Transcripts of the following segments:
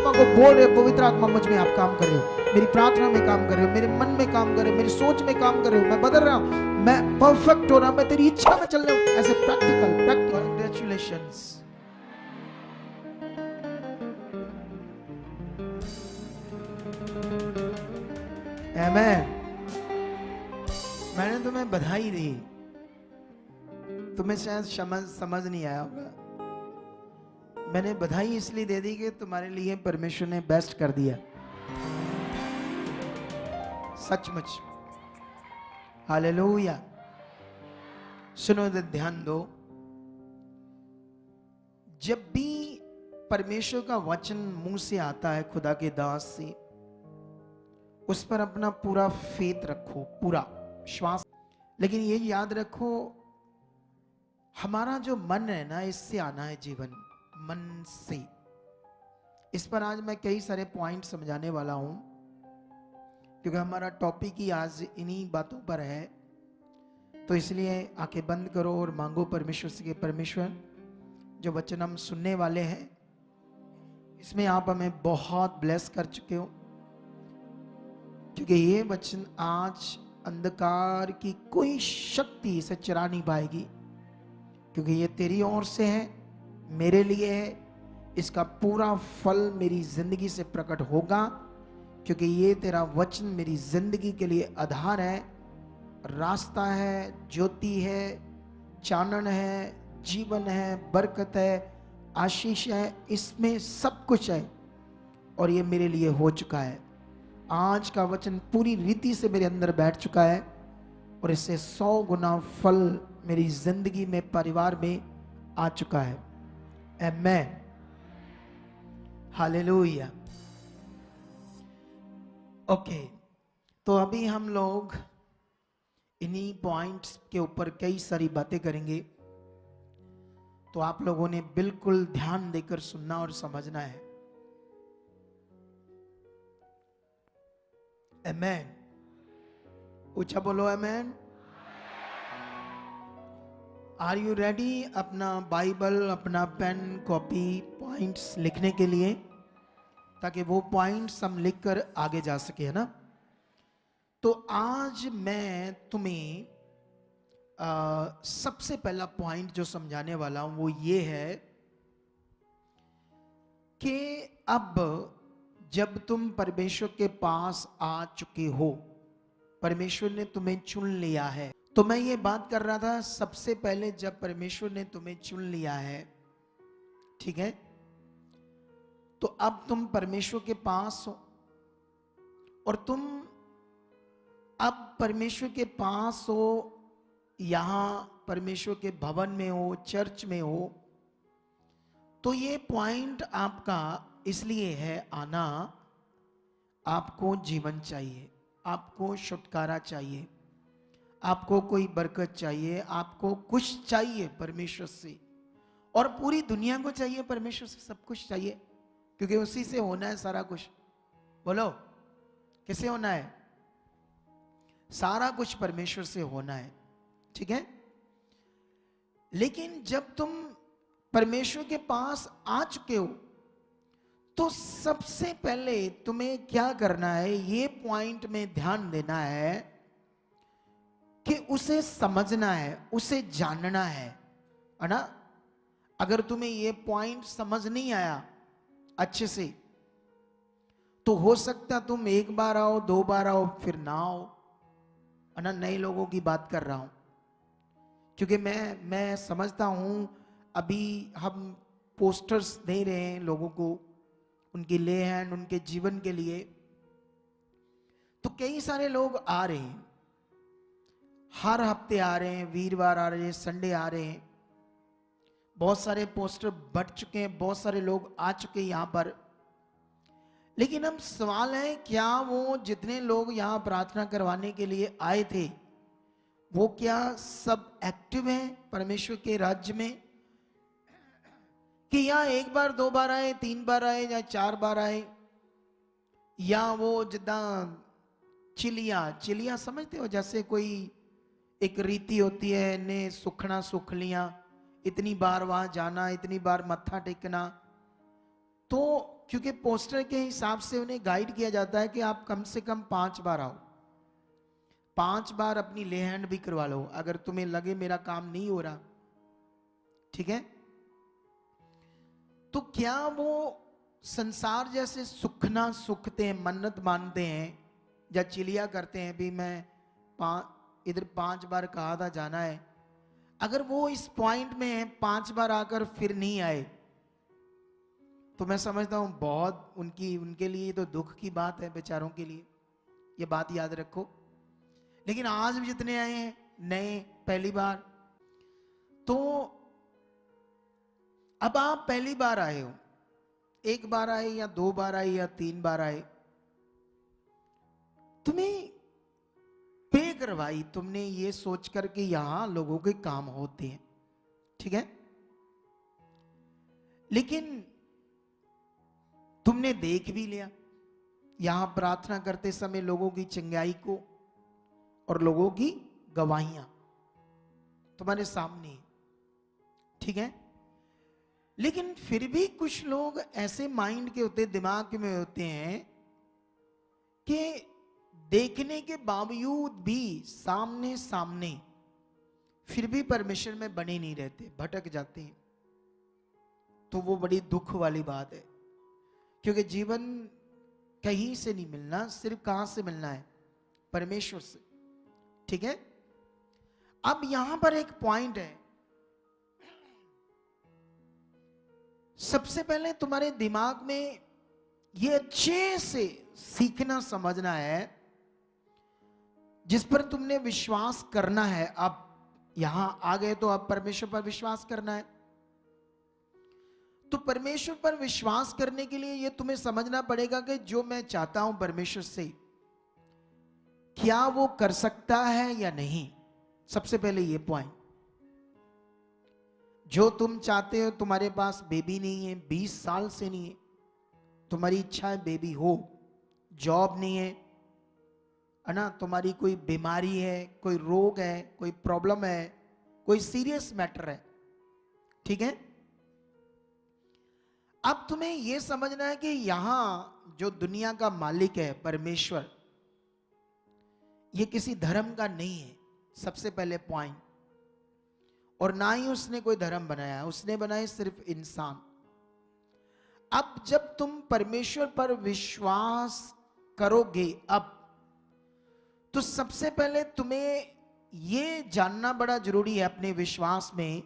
आत्मा को बोल रहे, पवित्र आत्मा मुझ में आप काम कर रहे हो, मेरी प्रार्थना में काम कर रहे हो, मेरे मन में काम कर रहे हो, मेरी सोच में काम कर रहे हो, मैं बदल रहा हूं, मैं परफेक्ट हो रहा हूं, मैं तेरी इच्छा में चल रहा हूं। ऐसे प्रैक्टिकल कांग्रेचुलेशंस। आमेन। मैंने तुम्हें बधाई दी, तुम्हें शायद समझ नहीं आया होगा। मैंने बधाई इसलिए दे दी कि तुम्हारे लिए परमेश्वर ने बेस्ट कर दिया, सचमुच। हालेलुया। सुनो, ध्यान दो, जब भी परमेश्वर का वचन मुंह से आता है खुदा के दास से, उस पर अपना पूरा फेथ रखो, पूरा विश्वास। लेकिन ये याद रखो, हमारा जो मन है ना, इससे आना है जीवन, मन से। इस पर आज मैं कई सारे पॉइंट समझाने वाला हूं, क्योंकि हमारा टॉपिक ही आज इन्हीं बातों पर है। तो इसलिए आंखें बंद करो और मांगो परमेश्वर से कि परमेश्वर, जो वचन हम सुनने वाले हैं, इसमें आप हमें बहुत ब्लेस कर चुके हो, क्योंकि ये वचन आज अंधकार की कोई शक्ति इसे चुरा नहीं पाएगी, क्योंकि ये तेरी ओर से है, मेरे लिए है। इसका पूरा फल मेरी जिंदगी से प्रकट होगा, क्योंकि ये तेरा वचन मेरी जिंदगी के लिए आधार है, रास्ता है, ज्योति है, चानन है, जीवन है, बरकत है, आशीष है, इसमें सब कुछ है। और ये मेरे लिए हो चुका है। आज का वचन पूरी रीति से मेरे अंदर बैठ चुका है, और इससे 100 गुना फल मेरी जिंदगी में, परिवार में आ चुका है। आमेन। हालेलुया। ओके, तो अभी हम लोग इन्हीं पॉइंट्स के ऊपर कई सारी बातें करेंगे, तो आप लोगों ने बिल्कुल ध्यान देकर सुनना और समझना है। आमेन। ऊंचा बोलो आमेन। आर यू रेडी अपना बाइबल, अपना पेन, कॉपी, पॉइंट्स लिखने के लिए, ताकि वो पॉइंट्स हम लिखकर आगे जा सके, है ना? तो आज मैं तुम्हें सबसे पहला पॉइंट जो समझाने वाला हूं वो ये है कि अब जब तुम परमेश्वर के पास आ चुके हो, परमेश्वर ने तुम्हें चुन लिया है। तो मैं ये बात कर रहा था, सबसे पहले जब परमेश्वर ने तुम्हें चुन लिया है, ठीक है, तो अब तुम परमेश्वर के पास हो, और तुम अब परमेश्वर के पास हो, यहां परमेश्वर के भवन में हो, चर्च में हो। तो ये पॉइंट आपका इसलिए है आना, आपको जीवन चाहिए, आपको छुटकारा चाहिए, आपको कोई बरकत चाहिए, आपको कुछ चाहिए परमेश्वर से, और पूरी दुनिया को चाहिए परमेश्वर से, सब कुछ चाहिए, क्योंकि उसी से होना है सारा कुछ। बोलो, किससे होना है? सारा कुछ परमेश्वर से होना है, ठीक है। लेकिन जब तुम परमेश्वर के पास आ चुके हो, तो सबसे पहले तुम्हें क्या करना है, ये पॉइंट में ध्यान देना है कि उसे समझना है, उसे जानना है ना? अगर तुम्हें ये पॉइंट समझ नहीं आया अच्छे से, तो हो सकता तुम एक बार आओ, 2 बार आओ, फिर ना आओ, है ना? नए लोगों की बात कर रहा हूं, क्योंकि मैं समझता हूं अभी हम पोस्टर्स दे रहे हैं लोगों को, उनकी ले हैंड, उनके जीवन के लिए। तो कई सारे लोग आ रहे हैं, हर हफ्ते आ रहे हैं, वीरवार आ रहे हैं, संडे आ रहे हैं, बहुत सारे पोस्टर बट चुके हैं, बहुत सारे लोग आ चुके हैं यहां पर। लेकिन अब सवाल है, क्या वो जितने लोग यहां प्रार्थना करवाने के लिए आए थे, वो क्या सब एक्टिव हैं परमेश्वर के राज्य में? कि या 1 बार 2 बार आए, 3 बार आए, या 4 बार आए, या वो जिदा चिलिया समझते हो, जैसे कोई एक रीति होती है ने सुखना सुख लिया, इतनी बार वहां जाना, इतनी बार मत्था टेकना। तो क्योंकि पोस्टर के हिसाब से उन्हें गाइड किया जाता है कि आप कम से कम 5 बार आओ, 5 बार अपनी ले हैंड भी करवा लो अगर तुम्हें लगे मेरा काम नहीं हो रहा, ठीक है। तो क्या वो संसार जैसे सुखना सुखते हैं, मन्नत मानते हैं या चिलिया करते हैं भी मैं इधर 5 बार कहा था जाना है, अगर वो इस पॉइंट में है 5 बार आकर फिर नहीं आए तो मैं समझता हूं बहुत उनके लिए तो दुख की बात है, बेचारों के लिए, ये बात याद रखो। लेकिन आज भी जितने आए हैं नए पहली बार, तो अब आप पहली बार आए हो, 1 बार आए या 2 बार आए या 3 बार आए, तुम्हें पे करवाई तुमने ये सोच कर के यहां लोगों के काम होते हैं, ठीक है। लेकिन तुमने देख भी लिया यहां प्रार्थना करते समय लोगों की चंगाई को और लोगों की गवाहियां तुम्हारे सामने, ठीक है। लेकिन फिर भी कुछ लोग ऐसे माइंड के होते, दिमाग में होते हैं कि देखने के बावजूद भी सामने सामने फिर भी परमेश्वर में बने नहीं रहते, भटक जाते हैं। तो वो बड़ी दुख वाली बात है, क्योंकि जीवन कहीं से नहीं मिलना, सिर्फ कहां से मिलना है? परमेश्वर से, ठीक है। अब यहां पर एक पॉइंट है, सबसे पहले तुम्हारे दिमाग में ये अच्छे से सीखना समझना है, जिस पर तुमने विश्वास करना है। अब यहां आ गए तो अब परमेश्वर पर विश्वास करना है। तो परमेश्वर पर विश्वास करने के लिए यह तुम्हें समझना पड़ेगा कि जो मैं चाहता हूं परमेश्वर से, क्या वो कर सकता है या नहीं। सबसे पहले ये पॉइंट, जो तुम चाहते हो, तुम्हारे पास बेबी नहीं है, 20 साल से नहीं है, तुम्हारी इच्छा है बेबी हो, जॉब नहीं है ना, तुम्हारी कोई बीमारी है, कोई रोग है, कोई प्रॉब्लम है, कोई सीरियस मैटर है, ठीक है। अब तुम्हें यह समझना है कि यहां जो दुनिया का मालिक है परमेश्वर, यह किसी धर्म का नहीं है, सबसे पहले पॉइंट। और ना ही उसने कोई धर्म बनाया, उसने बनाए सिर्फ इंसान। अब जब तुम परमेश्वर पर विश्वास करोगे, अब तो सबसे पहले तुम्हें यह जानना बड़ा जरूरी है अपने विश्वास में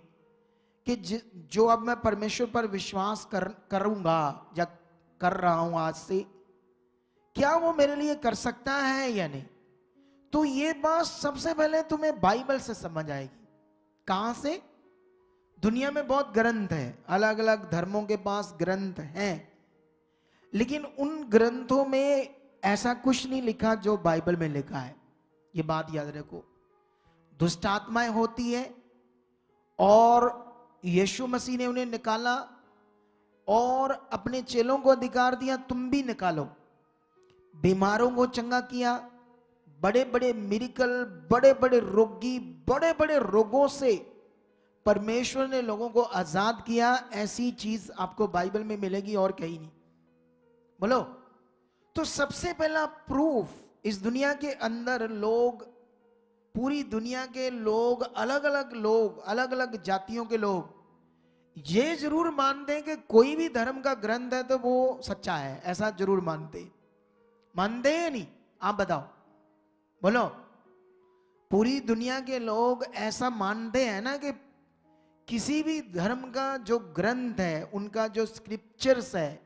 कि जो अब मैं परमेश्वर पर विश्वास करूंगा या कर रहा हूं आज से, क्या वो मेरे लिए कर सकता है या नहीं। तो ये बात सबसे पहले तुम्हें बाइबल से समझ आएगी। कहां से? दुनिया में बहुत ग्रंथ है, अलग अलग धर्मों के पास ग्रंथ हैं, लेकिन उन ग्रंथों में ऐसा कुछ नहीं लिखा जो बाइबल में लिखा है। ये बात याद रखो। दुष्ट आत्माएं होती है और यीशु मसीह ने उन्हें निकाला और अपने चेलों को अधिकार दिया, तुम भी निकालो। बीमारों को चंगा किया, बड़े बड़े मिरेकल, बड़े बड़े रोगी, बड़े बड़े रोगों से परमेश्वर ने लोगों को आजाद किया। ऐसी चीज आपको बाइबल में मिलेगी और कहीं नहीं। बोलो। तो सबसे पहला प्रूफ, इस दुनिया के अंदर लोग, पूरी दुनिया के लोग, अलग अलग जातियों के लोग ये जरूर मानते हैं कि कोई भी धर्म का ग्रंथ है तो वो सच्चा है, ऐसा जरूर मानते हैं नहीं? आप बताओ, बोलो। पूरी दुनिया के लोग ऐसा मानते हैं ना कि किसी भी धर्म का जो ग्रंथ है, उनका जो स्क्रिप्चर्स है,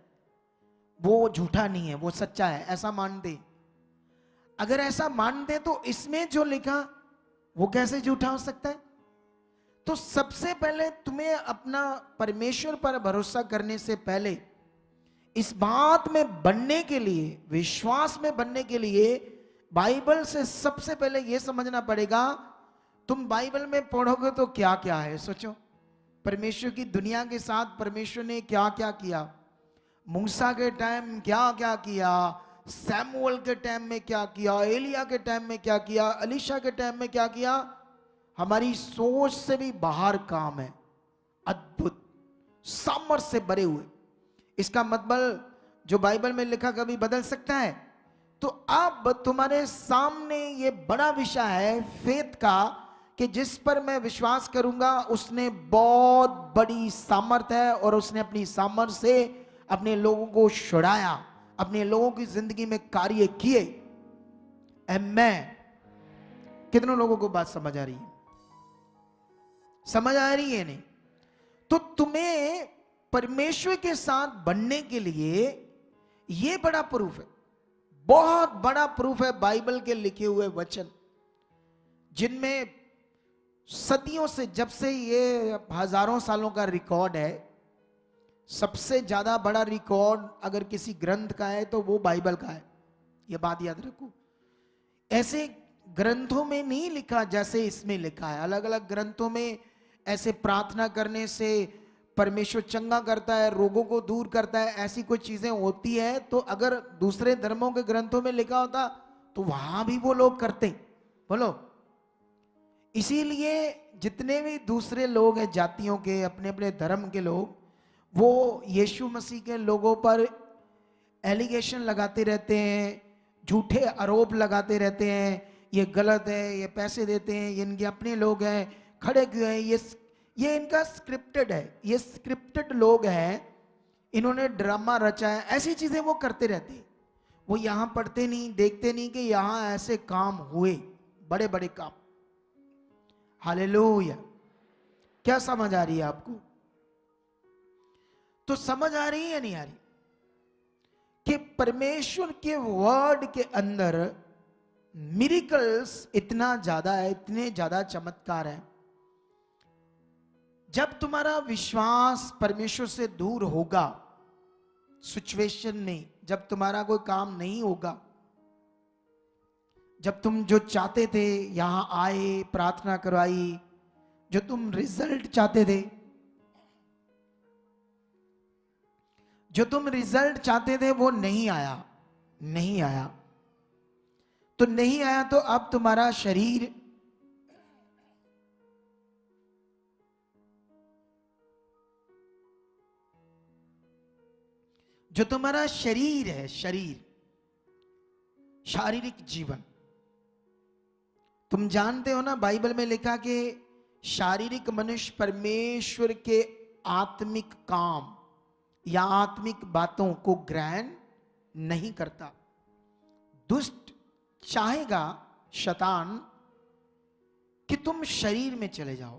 वो झूठा नहीं है, वो सच्चा है, ऐसा मानते। अगर ऐसा मानते तो इसमें जो लिखा वो कैसे झूठा हो सकता है? तो सबसे पहले तुम्हें अपना परमेश्वर पर भरोसा करने से पहले इस बात में बनने के लिए, विश्वास में बनने के लिए, बाइबल से सबसे पहले यह समझना पड़ेगा। तुम बाइबल में पढ़ोगे तो क्या क्या है, सोचो। परमेश्वर की दुनिया के साथ परमेश्वर ने क्या क्या किया, मूसा के टाइम क्या क्या किया, सैमुअल के टाइम में क्या किया, एलिया के टाइम में क्या किया, अलीशा के टाइम में क्या किया। हमारी सोच से भी बाहर काम है, अद्भुत, सामर्थ्य से भरे हुए। इसका मतलब जो बाइबल में लिखा कभी बदल सकता है? तो अब तुम्हारे सामने ये बड़ा विषय है फेथ का, कि जिस पर मैं विश्वास करूंगा उसने बहुत बड़ी सामर्थ है, और उसने अपनी सामर्थ से अपने लोगों को छुड़ाया, अपने लोगों की जिंदगी में कार्य किए। आमेन। कितनों लोगों को बात समझ आ रही है? समझ आ रही है? नहीं तो तुम्हें परमेश्वर के साथ बनने के लिए यह बड़ा प्रूफ है, बहुत बड़ा प्रूफ है बाइबल के लिखे हुए वचन, जिनमें सदियों से, जब से ये हजारों सालों का रिकॉर्ड है, सबसे ज्यादा बड़ा रिकॉर्ड अगर किसी ग्रंथ का है तो वो बाइबल का है। ये बात याद रखो। ऐसे ग्रंथों में नहीं लिखा जैसे इसमें लिखा है। अलग अलग ग्रंथों में ऐसे प्रार्थना करने से परमेश्वर चंगा करता है, रोगों को दूर करता है, ऐसी कुछ चीजें होती है। तो अगर दूसरे धर्मों के ग्रंथों में लिखा होता तो वहां भी वो लोग करते। बोलो। इसीलिए जितने भी दूसरे लोग हैं जातियों के, अपने अपने धर्म के लोग, वो यीशु मसीह के लोगों पर एलिगेशन लगाते रहते हैं, झूठे आरोप लगाते रहते हैं, ये गलत है, ये पैसे देते हैं, ये इनके अपने लोग हैं, खड़े क्यों हैं, ये इनका स्क्रिप्टेड है, ये स्क्रिप्टेड लोग हैं, इन्होंने ड्रामा रचा है। ऐसी चीजें वो करते रहते। वो यहां पढ़ते नहीं, देखते नहीं कि यहां ऐसे काम हुए, बड़े बड़े काम। हालेलुया। क्या समझ आ रही है आपको? तो समझ आ रही है या नहीं आ रही कि परमेश्वर के वर्ड के अंदर मिरेकल्स इतना ज्यादा है, इतने ज्यादा चमत्कार है। जब तुम्हारा विश्वास परमेश्वर से दूर होगा, सिचुएशन में जब तुम्हारा कोई काम नहीं होगा, जब तुम जो चाहते थे यहां आए, प्रार्थना करवाई, जो तुम रिजल्ट चाहते थे, जो तुम रिजल्ट चाहते थे वो नहीं आया, नहीं आया, तो नहीं आया, तो अब तुम्हारा शरीर जो तुम्हारा शरीर है, शरीर, शारीरिक जीवन, तुम जानते हो ना बाइबल में लिखा कि शारीरिक मनुष्य परमेश्वर के आत्मिक काम या आत्मिक बातों को ग्रहण नहीं करता। दुष्ट चाहेगा, शैतान, कि तुम शरीर में चले जाओ,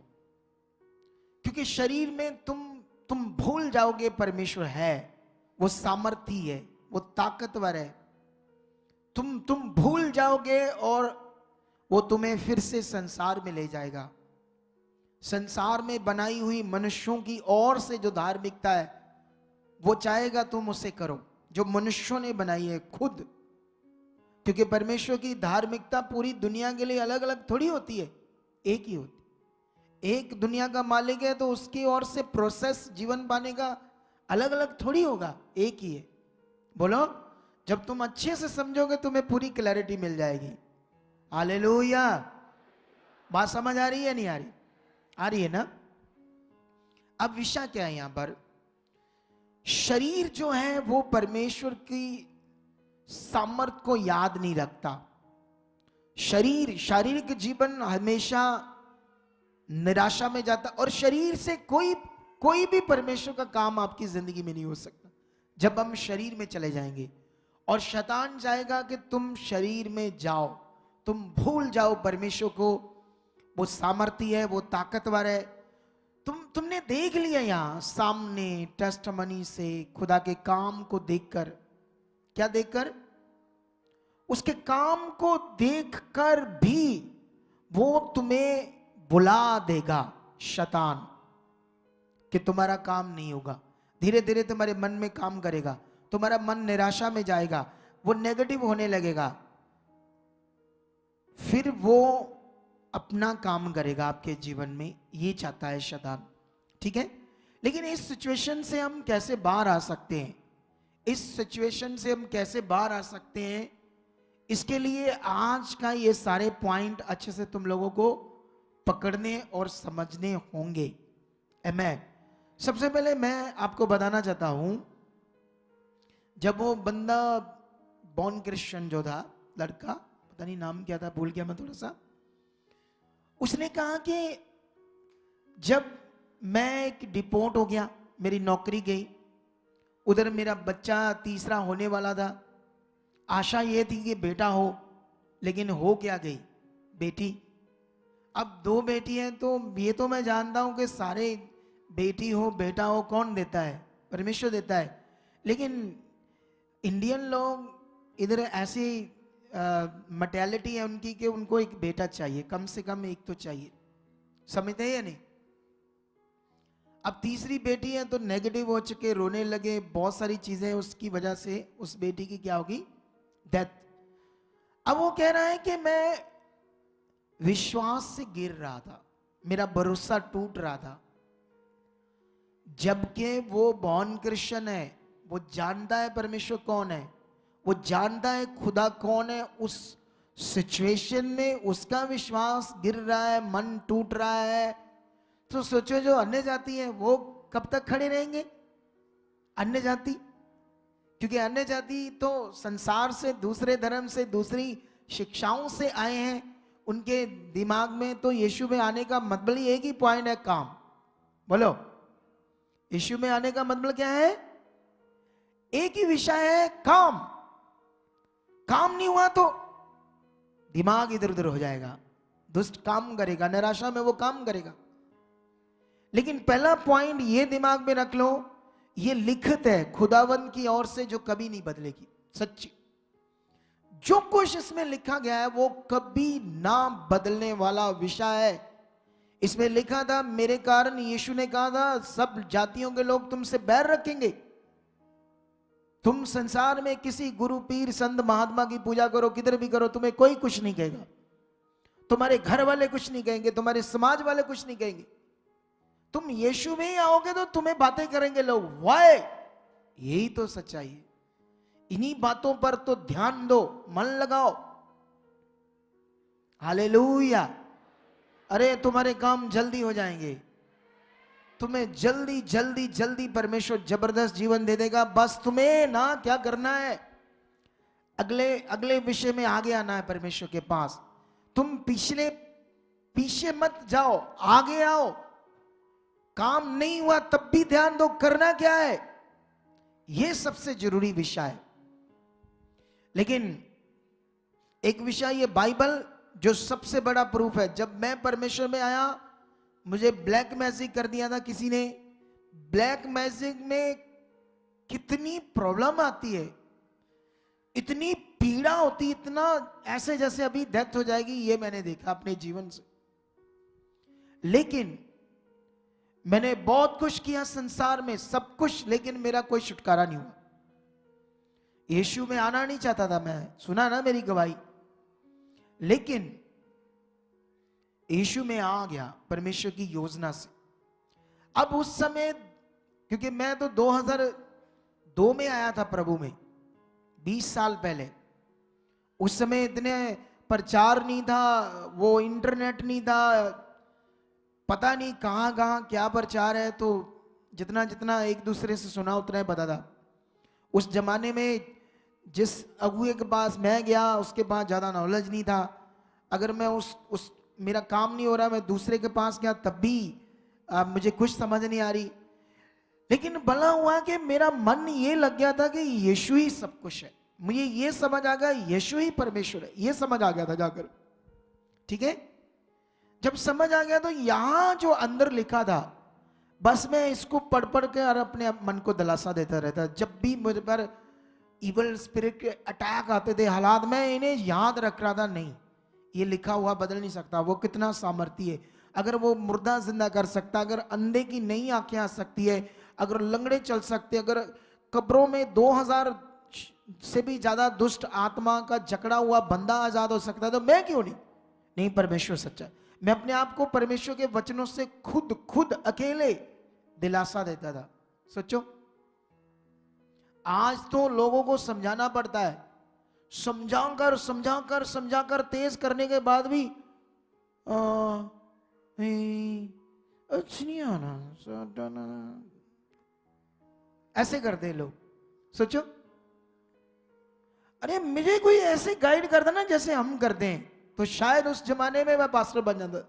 क्योंकि शरीर में तुम भूल जाओगे परमेश्वर है, वो सामर्थी है, वो ताकतवर है। तुम भूल जाओगे और वो तुम्हें फिर से संसार में ले जाएगा। संसार में बनाई हुई मनुष्यों की ओर से जो धार्मिकता है वो चाहेगा तुम उसे करो, जो मनुष्यों ने बनाई है खुद। क्योंकि परमेश्वर की धार्मिकता पूरी दुनिया के लिए अलग अलग थोड़ी होती है, एक ही होती। एक दुनिया का मालिक है तो उसकी ओर से प्रोसेस जीवन पाने का अलग अलग थोड़ी होगा, एक ही है। बोलो। जब तुम अच्छे से समझोगे तुम्हें पूरी क्लैरिटी मिल जाएगी। हालेलुया। बात समझ आ रही है नहीं आ रही? आ रही है ना? अब विषय क्या है यहां पर? शरीर जो है वो परमेश्वर की सामर्थ को याद नहीं रखता। शरीर, शारीरिक जीवन हमेशा निराशा में जाता, और शरीर से कोई भी परमेश्वर का काम आपकी जिंदगी में नहीं हो सकता जब हम शरीर में चले जाएंगे। और शैतान चाहेगा कि तुम शरीर में जाओ, तुम भूल जाओ परमेश्वर को, वो सामर्थी है, वो ताकतवर है। तुमने देख लिया यहां सामने टेस्टमनी से खुदा के काम को देखकर। क्या देखकर? उसके काम को देखकर भी वो तुम्हें बुला देगा शैतान कि तुम्हारा काम नहीं होगा। धीरे धीरे तुम्हारे मन में काम करेगा, तुम्हारा मन निराशा में जाएगा, वो नेगेटिव होने लगेगा, फिर वो अपना काम करेगा आपके जीवन में। ये चाहता है शैतान, ठीक है? लेकिन इस सिचुएशन से हम कैसे बाहर आ सकते हैं? इस सिचुएशन से हम कैसे बाहर आ सकते हैं? इसके लिए आज का ये सारे पॉइंट अच्छे से तुम लोगों को पकड़ने और समझने होंगे। आमेन। सबसे पहले मैं आपको बताना चाहता हूं, जब वो बंदा बॉर्न क्रिश्चियन जो था, लड़का, पता नहीं नाम क्या था, भूल गया मैं थोड़ा सा, उसने कहा कि जब मैं एक डिपोर्ट हो गया, मेरी नौकरी गई, उधर मेरा बच्चा तीसरा होने वाला था, आशा ये थी कि बेटा हो, लेकिन हो क्या गई, बेटी। अब 2 बेटी हैं, तो ये तो मैं जानता हूं कि सारे बेटी हो बेटा हो कौन देता है, परमेश्वर देता है। लेकिन इंडियन लोग इधर ऐसी मर्टेलिटी है उनकी कि उनको एक बेटा चाहिए, कम से कम एक तो चाहिए, समझते हैं या नहीं। अब तीसरी बेटी है तो नेगेटिव हो चुके, रोने लगे, बहुत सारी चीजें उसकी वजह से उस बेटी की क्या होगी, डेथ। अब वो कह रहा है कि मैं विश्वास से गिर रहा था, मेरा भरोसा टूट रहा था, जबकि वो बॉर्न क्रिश्चियन है, वो जानता है परमेश्वर कौन है, वो जानता है खुदा कौन है। उस सिचुएशन में उसका विश्वास गिर रहा है, मन टूट रहा है। तो सोचो जो अन्य जाति है वो कब तक खड़े रहेंगे, अन्य जाति, क्योंकि अन्य जाति तो संसार से, दूसरे धर्म से, दूसरी शिक्षाओं से आए हैं, उनके दिमाग में तो यीशु में आने का मतलब ही एक ही पॉइंट है, काम। बोलो, यीशु में आने का मतलब क्या है, एक ही विषय है, काम। काम नहीं हुआ तो दिमाग इधर उधर हो जाएगा, दुष्ट काम करेगा, निराशा में वो काम करेगा। लेकिन पहला पॉइंट ये दिमाग में रख लो, ये लिखित है खुदावंद की ओर से जो कभी नहीं बदलेगी, सच्ची। जो कुछ इसमें लिखा गया है वो कभी ना बदलने वाला विषय है। इसमें लिखा था, मेरे कारण, यीशु ने कहा था, सब जातियों के लोग तुमसे बैर रखेंगे। तुम संसार में किसी गुरु, पीर, संत, महात्मा की पूजा करो, किधर भी करो, तुम्हें कोई कुछ नहीं कहेगा, तुम्हारे घर वाले कुछ नहीं कहेंगे, तुम्हारे समाज वाले कुछ नहीं कहेंगे। तुम यीशु में ही आओगे तो तुम्हें बातें करेंगे लोग, वाई, यही तो सच्चाई है। इन्हीं बातों पर तो ध्यान दो, मन लगाओ। हालेलुया। अरे तुम्हारे काम जल्दी हो जाएंगे, तुम्हें जल्दी जल्दी जल्दी परमेश्वर जबरदस्त जीवन दे देगा। बस तुम्हें ना क्या करना है, अगले अगले विषय में आगे आना है परमेश्वर के पास। तुम पीछे मत जाओ, आगे आओ। काम नहीं हुआ तब भी ध्यान दो, करना क्या है, यह सबसे जरूरी विषय है। लेकिन एक विषय ये बाइबल जो सबसे बड़ा प्रूफ है। जब मैं परमेश्वर में आया, मुझे ब्लैक मैजिक कर दिया था किसी ने। ब्लैक मैजिक में कितनी प्रॉब्लम आती है, इतनी पीड़ा होती, इतना ऐसे जैसे अभी डेथ हो जाएगी, ये मैंने देखा अपने जीवन से। लेकिन मैंने बहुत कुछ किया संसार में, सब कुछ, लेकिन मेरा कोई छुटकारा नहीं हुआ। यीशु में आना नहीं चाहता था मैं, सुना ना मेरी गवाही, लेकिन यीशु में आ गया परमेश्वर की योजना से। अब उस समय, क्योंकि मैं तो 2002 में आया था प्रभु में, 20 साल पहले। उस समय इतने प्रचार नहीं था, वो इंटरनेट नहीं था, पता नहीं कहां कहां क्या प्रचार है, तो जितना जितना एक दूसरे से सुना उतना ही पता था। उस जमाने में जिस अगुए के पास मैं गया, उसके पास ज्यादा नॉलेज नहीं था। अगर मैं उस मेरा काम नहीं हो रहा, मैं दूसरे के पास गया, तब भी मुझे कुछ समझ नहीं आ रही। लेकिन भला हुआ कि मेरा मन ये लग गया था कि यीशु ही सब कुछ है। मुझे ये समझ आ गया यीशु ही परमेश्वर है, ये समझ आ गया था जाकर। ठीक है, जब समझ आ गया तो यहां जो अंदर लिखा था, बस मैं इसको पढ़ पढ़ के और अपने मन को दिलासा देता रहता। जब भी मुझ पर इवल स्पिरिट के अटैक आते थे, हालात, मैं इन्हें याद रख रहा था, नहीं, ये लिखा हुआ बदल नहीं सकता। वो कितना सामर्थ्य है, अगर वो मुर्दा जिंदा कर सकता, अगर अंधे की नई आंखें आ सकती है, अगर लंगड़े चल सकते, अगर कब्रों में 2000 से भी ज्यादा दुष्ट आत्मा का जकड़ा हुआ बंदा आजाद हो सकता है, तो मैं क्यों नहीं। नहीं, परमेश्वर सच्चा। मैं अपने आप को परमेश्वर के वचनों से खुद अकेले दिलासा देता था। सोचो, आज तो लोगों को समझाना पड़ता है, समझाकर तेज करने के बाद भी अच्छा नहीं आना, ऐसे करते हैं लोग। सोचो, अरे मुझे कोई ऐसे गाइड कर देना जैसे हम करते हैं, तो शायद उस जमाने में मैं पास्टर बन जाता।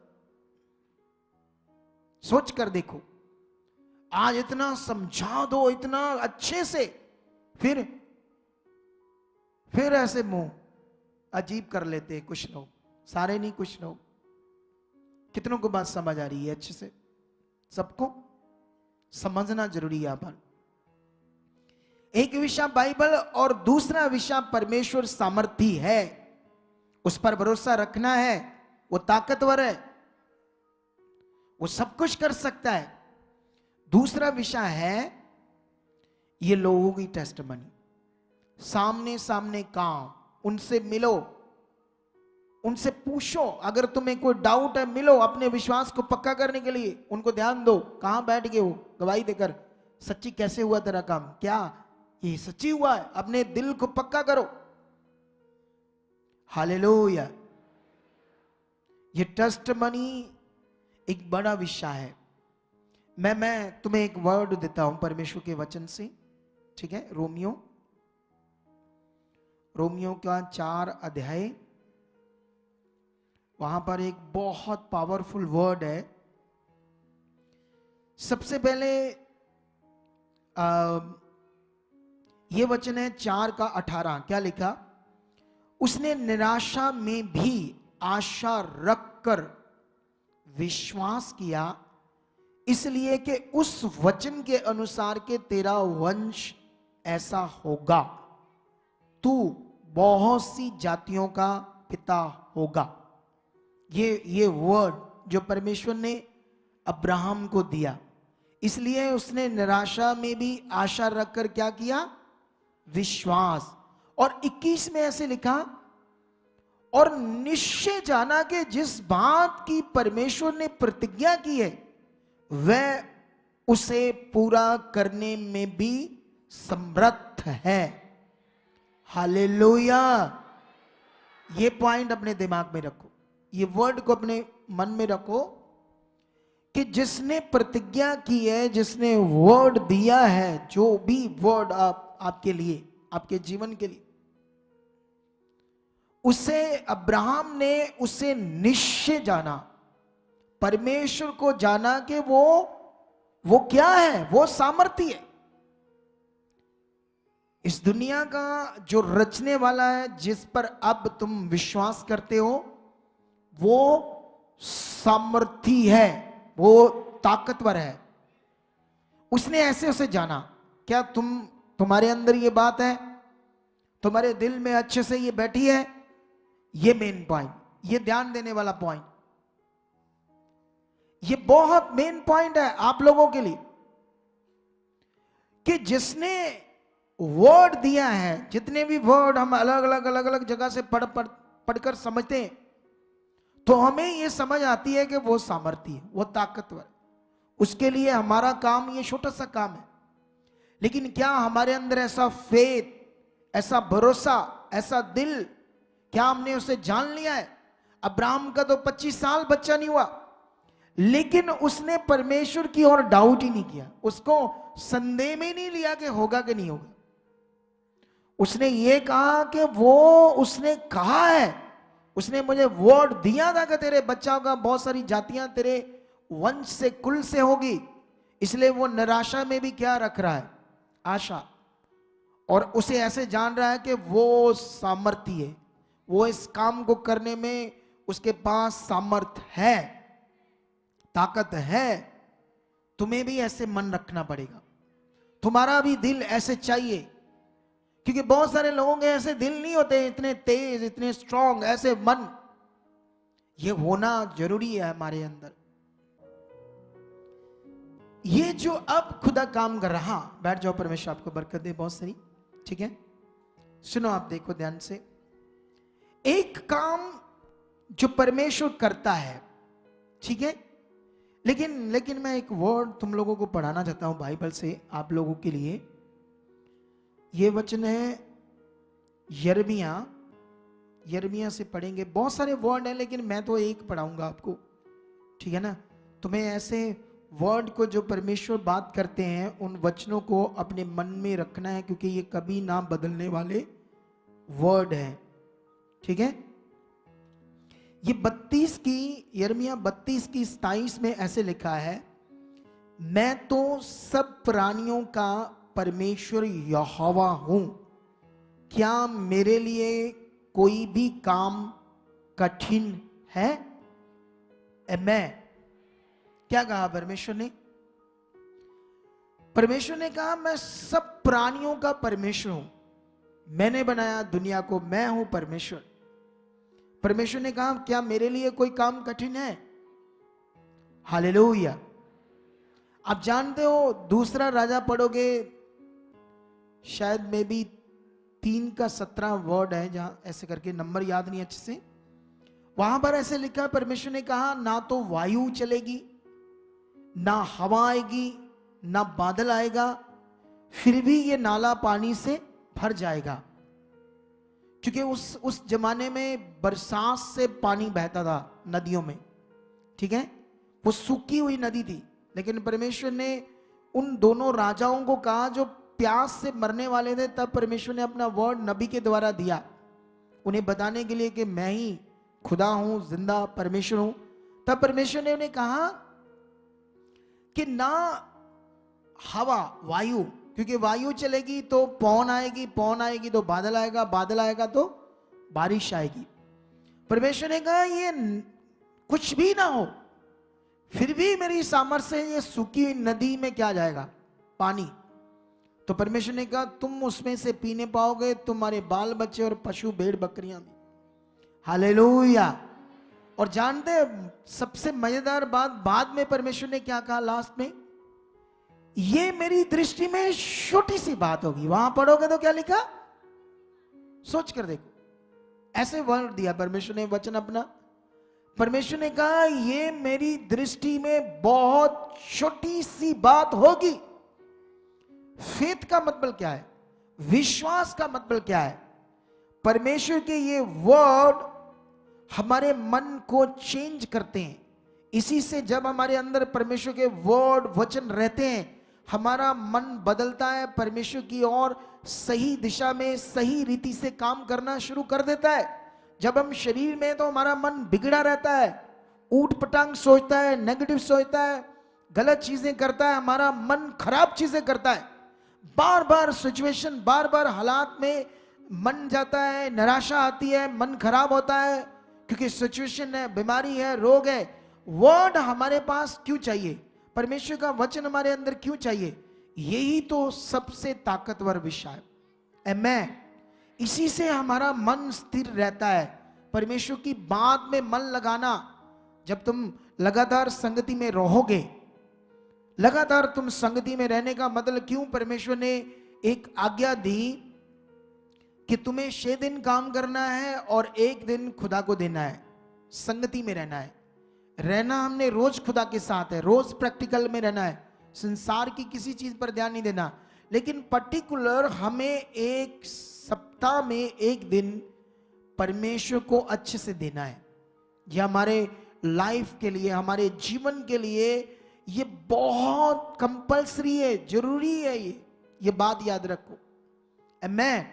सोच कर देखो, आज इतना समझा दो इतना अच्छे से, फिर ऐसे मुंह अजीब कर लेते हैं कुछ लोग, सारे नहीं कुछ लोग। कितनों को बात समझ आ रही है अच्छे से? सबको समझना जरूरी है। यहाँ पर एक विषय बाइबल और दूसरा विषय परमेश्वर सामर्थी है, उस पर भरोसा रखना है। वो ताकतवर है, वो सब कुछ कर सकता है। दूसरा विषय है ये लोगों की टेस्टमनी, सामने सामने काम, उनसे मिलो, उनसे पूछो। अगर तुम्हें कोई डाउट है मिलो, अपने विश्वास को पक्का करने के लिए उनको ध्यान दो। कहां बैठ गए हो गवाही देकर, सच्ची कैसे हुआ तेरा काम, क्या ये सच्ची हुआ है? अपने दिल को पक्का करो। हालेलुया। ये टेस्टमनी एक बड़ा विषय है। मैं तुम्हें एक वर्ड देता हूं परमेश्वर के वचन से, ठीक है? रोमियो का 4 अध्याय, वहां पर एक बहुत पावरफुल वर्ड है। सबसे पहले ये वचन है 4 का 18, क्या लिखा? उसने निराशा में भी आशा रखकर विश्वास किया, इसलिए कि उस वचन के अनुसार के तेरा वंश ऐसा होगा, तू बहुत सी जातियों का पिता होगा। ये वर्ड जो परमेश्वर ने अब्राहम को दिया, इसलिए उसने निराशा में भी आशा रखकर क्या किया? विश्वास। और 21 में ऐसे लिखा, और निश्चय जाना कि जिस बात की परमेश्वर ने प्रतिज्ञा की है वह उसे पूरा करने में भी समर्थ है। हालेलुया। ये पॉइंट अपने दिमाग में रखो, ये वर्ड को अपने मन में रखो कि जिसने प्रतिज्ञा की है, जिसने वर्ड दिया है, जो भी वर्ड आपके लिए, आपके जीवन के लिए, उसे अब्राहम ने उसे निश्चय जाना, परमेश्वर को जाना कि वो क्या है? वो सामर्थी है। इस दुनिया का जो रचने वाला है, जिस पर अब तुम विश्वास करते हो, वो सामर्थी है, वो ताकतवर है। उसने ऐसे उसे जाना। क्या तुम्हारे अंदर ये बात है? तुम्हारे दिल में अच्छे से ये बैठी है? ये मेन पॉइंट, ये ध्यान देने वाला पॉइंट, ये बहुत मेन पॉइंट है आप लोगों के लिए कि जिसने वर्ड दिया है। जितने भी वर्ड हम अलग अलग जगह से पढ़कर समझते हैं, तो हमें यह समझ आती है कि वो सामर्थी है, वो ताकतवर। उसके लिए हमारा काम ये छोटा सा काम है, लेकिन क्या हमारे अंदर ऐसा फेथ, ऐसा भरोसा, ऐसा दिल, क्या हमने उसे जान लिया है? अब्राहम का तो 25 साल बच्चा नहीं हुआ, लेकिन उसने परमेश्वर की ओर डाउट ही नहीं किया। उसको संदेह में नहीं लिया कि होगा कि नहीं होगा। उसने ये कहा कि उसने कहा है, उसने मुझे वर्ड दिया था कि तेरे बच्चा होगा, बहुत सारी जातियां तेरे वंश से, कुल से होगी। इसलिए वो निराशा में भी क्या रख रहा है? आशा। और उसे ऐसे जान रहा है कि वो सामर्थी है, वो इस काम को करने में उसके पास सामर्थ है, ताकत है। तुम्हें भी ऐसे मन रखना पड़ेगा, तुम्हारा भी दिल ऐसे चाहिए, क्योंकि बहुत सारे लोगों के ऐसे दिल नहीं होते, इतने तेज, इतने स्ट्रांग, ऐसे मन। ये होना जरूरी है हमारे अंदर। ये जो अब खुदा काम कर रहा, बैठ जाओ, परमेश्वर आपको बरकत दे बहुत सारी, ठीक है? सुनो, आप देखो ध्यान से। एक काम जो परमेश्वर करता है, ठीक है, लेकिन मैं एक वर्ड तुम लोगों को पढ़ाना चाहता हूं बाइबल से, आप लोगों के लिए। ये वचन है यिर्मयाह से पढ़ेंगे। बहुत सारे वर्ड हैं, लेकिन मैं तो एक पढ़ाऊंगा आपको, ठीक है ना? तुम्हें ऐसे वर्ड को, जो परमेश्वर बात करते हैं, उन वचनों को अपने मन में रखना है, क्योंकि ये कभी ना बदलने वाले वर्ड है, ठीक है। ये 32 की, यिर्मयाह 32 की 27 में ऐसे लिखा है, मैं तो सब प्राणियों का परमेश्वर यहोवा हूं, क्या मेरे लिए कोई भी काम कठिन है? मैं, क्या कहा परमेश्वर ने? परमेश्वर ने कहा मैं सब प्राणियों का परमेश्वर हूं, मैंने बनाया दुनिया को, मैं हूं परमेश्वर। परमेश्वर ने कहा क्या मेरे लिए कोई काम कठिन है? हालेलुया। आप जानते हो, दूसरा राजा पढ़ोगे, शायद में भी 3 का 17 वर्ड है, जहां ऐसे करके नंबर याद नहीं अच्छे से, वहां पर ऐसे लिखा, परमेश्वर ने कहा ना तो वायु चलेगी, ना हवा आएगी, ना बादल आएगा, फिर भी ये नाला पानी से भर जाएगा। क्योंकि उस जमाने में बरसात से पानी बहता था नदियों में, ठीक है, वो सूखी हुई नदी थी। लेकिन परमेश्वर ने उन दोनों राजाओं को कहा जो प्यास से मरने वाले थे, तब परमेश्वर ने अपना वर्ड नबी के द्वारा दिया, उन्हें बताने के लिए कि मैं ही खुदा हूं, जिंदा परमेश्वर हूं। तब परमेश्वर ने उन्हें कहा कि ना हवा, वायु, क्योंकि वायु चलेगी तो पवन आएगी, पवन आएगी तो बादल आएगा, बादल आएगा तो बारिश आएगी। परमेश्वर ने कहा ये कुछ भी ना हो, फिर भी मेरी सामर्थ्य से ये सूखी हुई नदी में क्या जाएगा? पानी। तो परमेश्वर ने कहा तुम उसमें से पीने पाओगे, तुम्हारे बाल बच्चे और पशु भेड़ बकरियां भी। हालेलुया। और जानते सबसे मजेदार बात, बाद में परमेश्वर ने क्या कहा लास्ट में? ये मेरी दृष्टि में छोटी सी बात होगी। वहां पढ़ोगे तो क्या लिखा? सोच कर देखो, ऐसे वर्ड दिया परमेश्वर ने, वचन अपना। परमेश्वर ने कहा ये मेरी दृष्टि में बहुत छोटी सी बात होगी। फेथ का मतलब क्या है? विश्वास का मतलब क्या है? परमेश्वर के ये वर्ड हमारे मन को चेंज करते हैं। इसी से जब हमारे अंदर परमेश्वर के वर्ड वचन रहते हैं, हमारा मन बदलता है, परमेश्वर की ओर सही दिशा में सही रीति से काम करना शुरू कर देता है। जब हम शरीर में तो हमारा मन बिगड़ा रहता है, ऊट पटांग सोचता है, नेगेटिव सोचता है, गलत चीजें करता है, हमारा मन खराब चीजें करता है, बार बार सिचुएशन, बार बार हालात में मन जाता है, निराशा आती है, मन खराब होता है, क्योंकि सिचुएशन है, बीमारी है, रोग है। वर्ड हमारे पास क्यों चाहिए? परमेश्वर का वचन हमारे अंदर क्यों चाहिए? यही तो सबसे ताकतवर विषय है। आमेन। इसी से हमारा मन स्थिर रहता है। परमेश्वर की बात में मन लगाना, जब तुम लगातार संगति में रहोगे, लगातार तुम संगति में रहने का मतलब क्यों परमेश्वर ने एक आज्ञा दी कि तुम्हें 6 दिन काम करना है और 1 दिन खुदा को देना है, संगति में रहना है। रहना हमने रोज खुदा के साथ है, रोज प्रैक्टिकल में रहना है, संसार की किसी चीज पर ध्यान नहीं देना। लेकिन पर्टिकुलर हमें एक सप्ताह में 1 दिन परमेश्वर को अच्छे से देना है। यह हमारे लाइफ के लिए, हमारे जीवन के लिए ये बहुत कंपल्सरी है, जरूरी है। ये बात याद रखो। आमेन।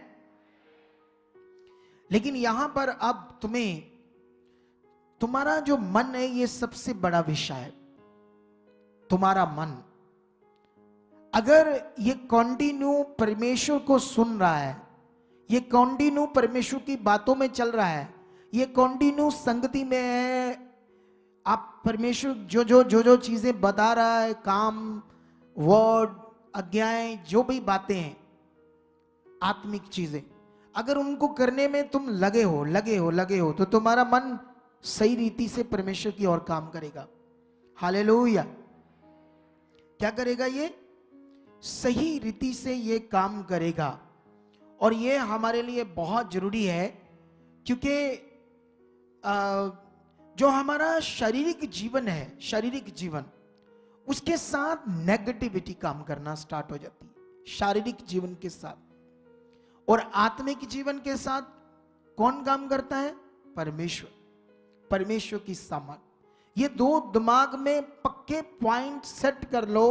लेकिन यहां पर अब तुम्हारा जो मन है, ये सबसे बड़ा विषय है। तुम्हारा मन अगर ये कंटिन्यू परमेश्वर को सुन रहा है, ये कंटिन्यू परमेश्वर की बातों में चल रहा है, ये कंटिन्यू संगति में है, आप परमेश्वर जो चीजें बता रहा है, काम, वर्ड, आज्ञाएं, जो भी बातें हैं, आत्मिक चीजें, अगर उनको करने में तुम लगे हो तो तुम्हारा मन सही रीति से परमेश्वर की ओर काम करेगा। हालेलुया। क्या करेगा? ये सही रीति से ये काम करेगा। और ये हमारे लिए बहुत जरूरी है, क्योंकि जो हमारा शारीरिक जीवन है, शारीरिक जीवन, उसके साथ नेगेटिविटी काम करना स्टार्ट हो जाती है, शारीरिक जीवन के साथ। और आत्मिक जीवन के साथ कौन काम करता है? परमेश्वर, परमेश्वर की सामर्थ। ये 2 दिमाग में पक्के पॉइंट सेट कर लो,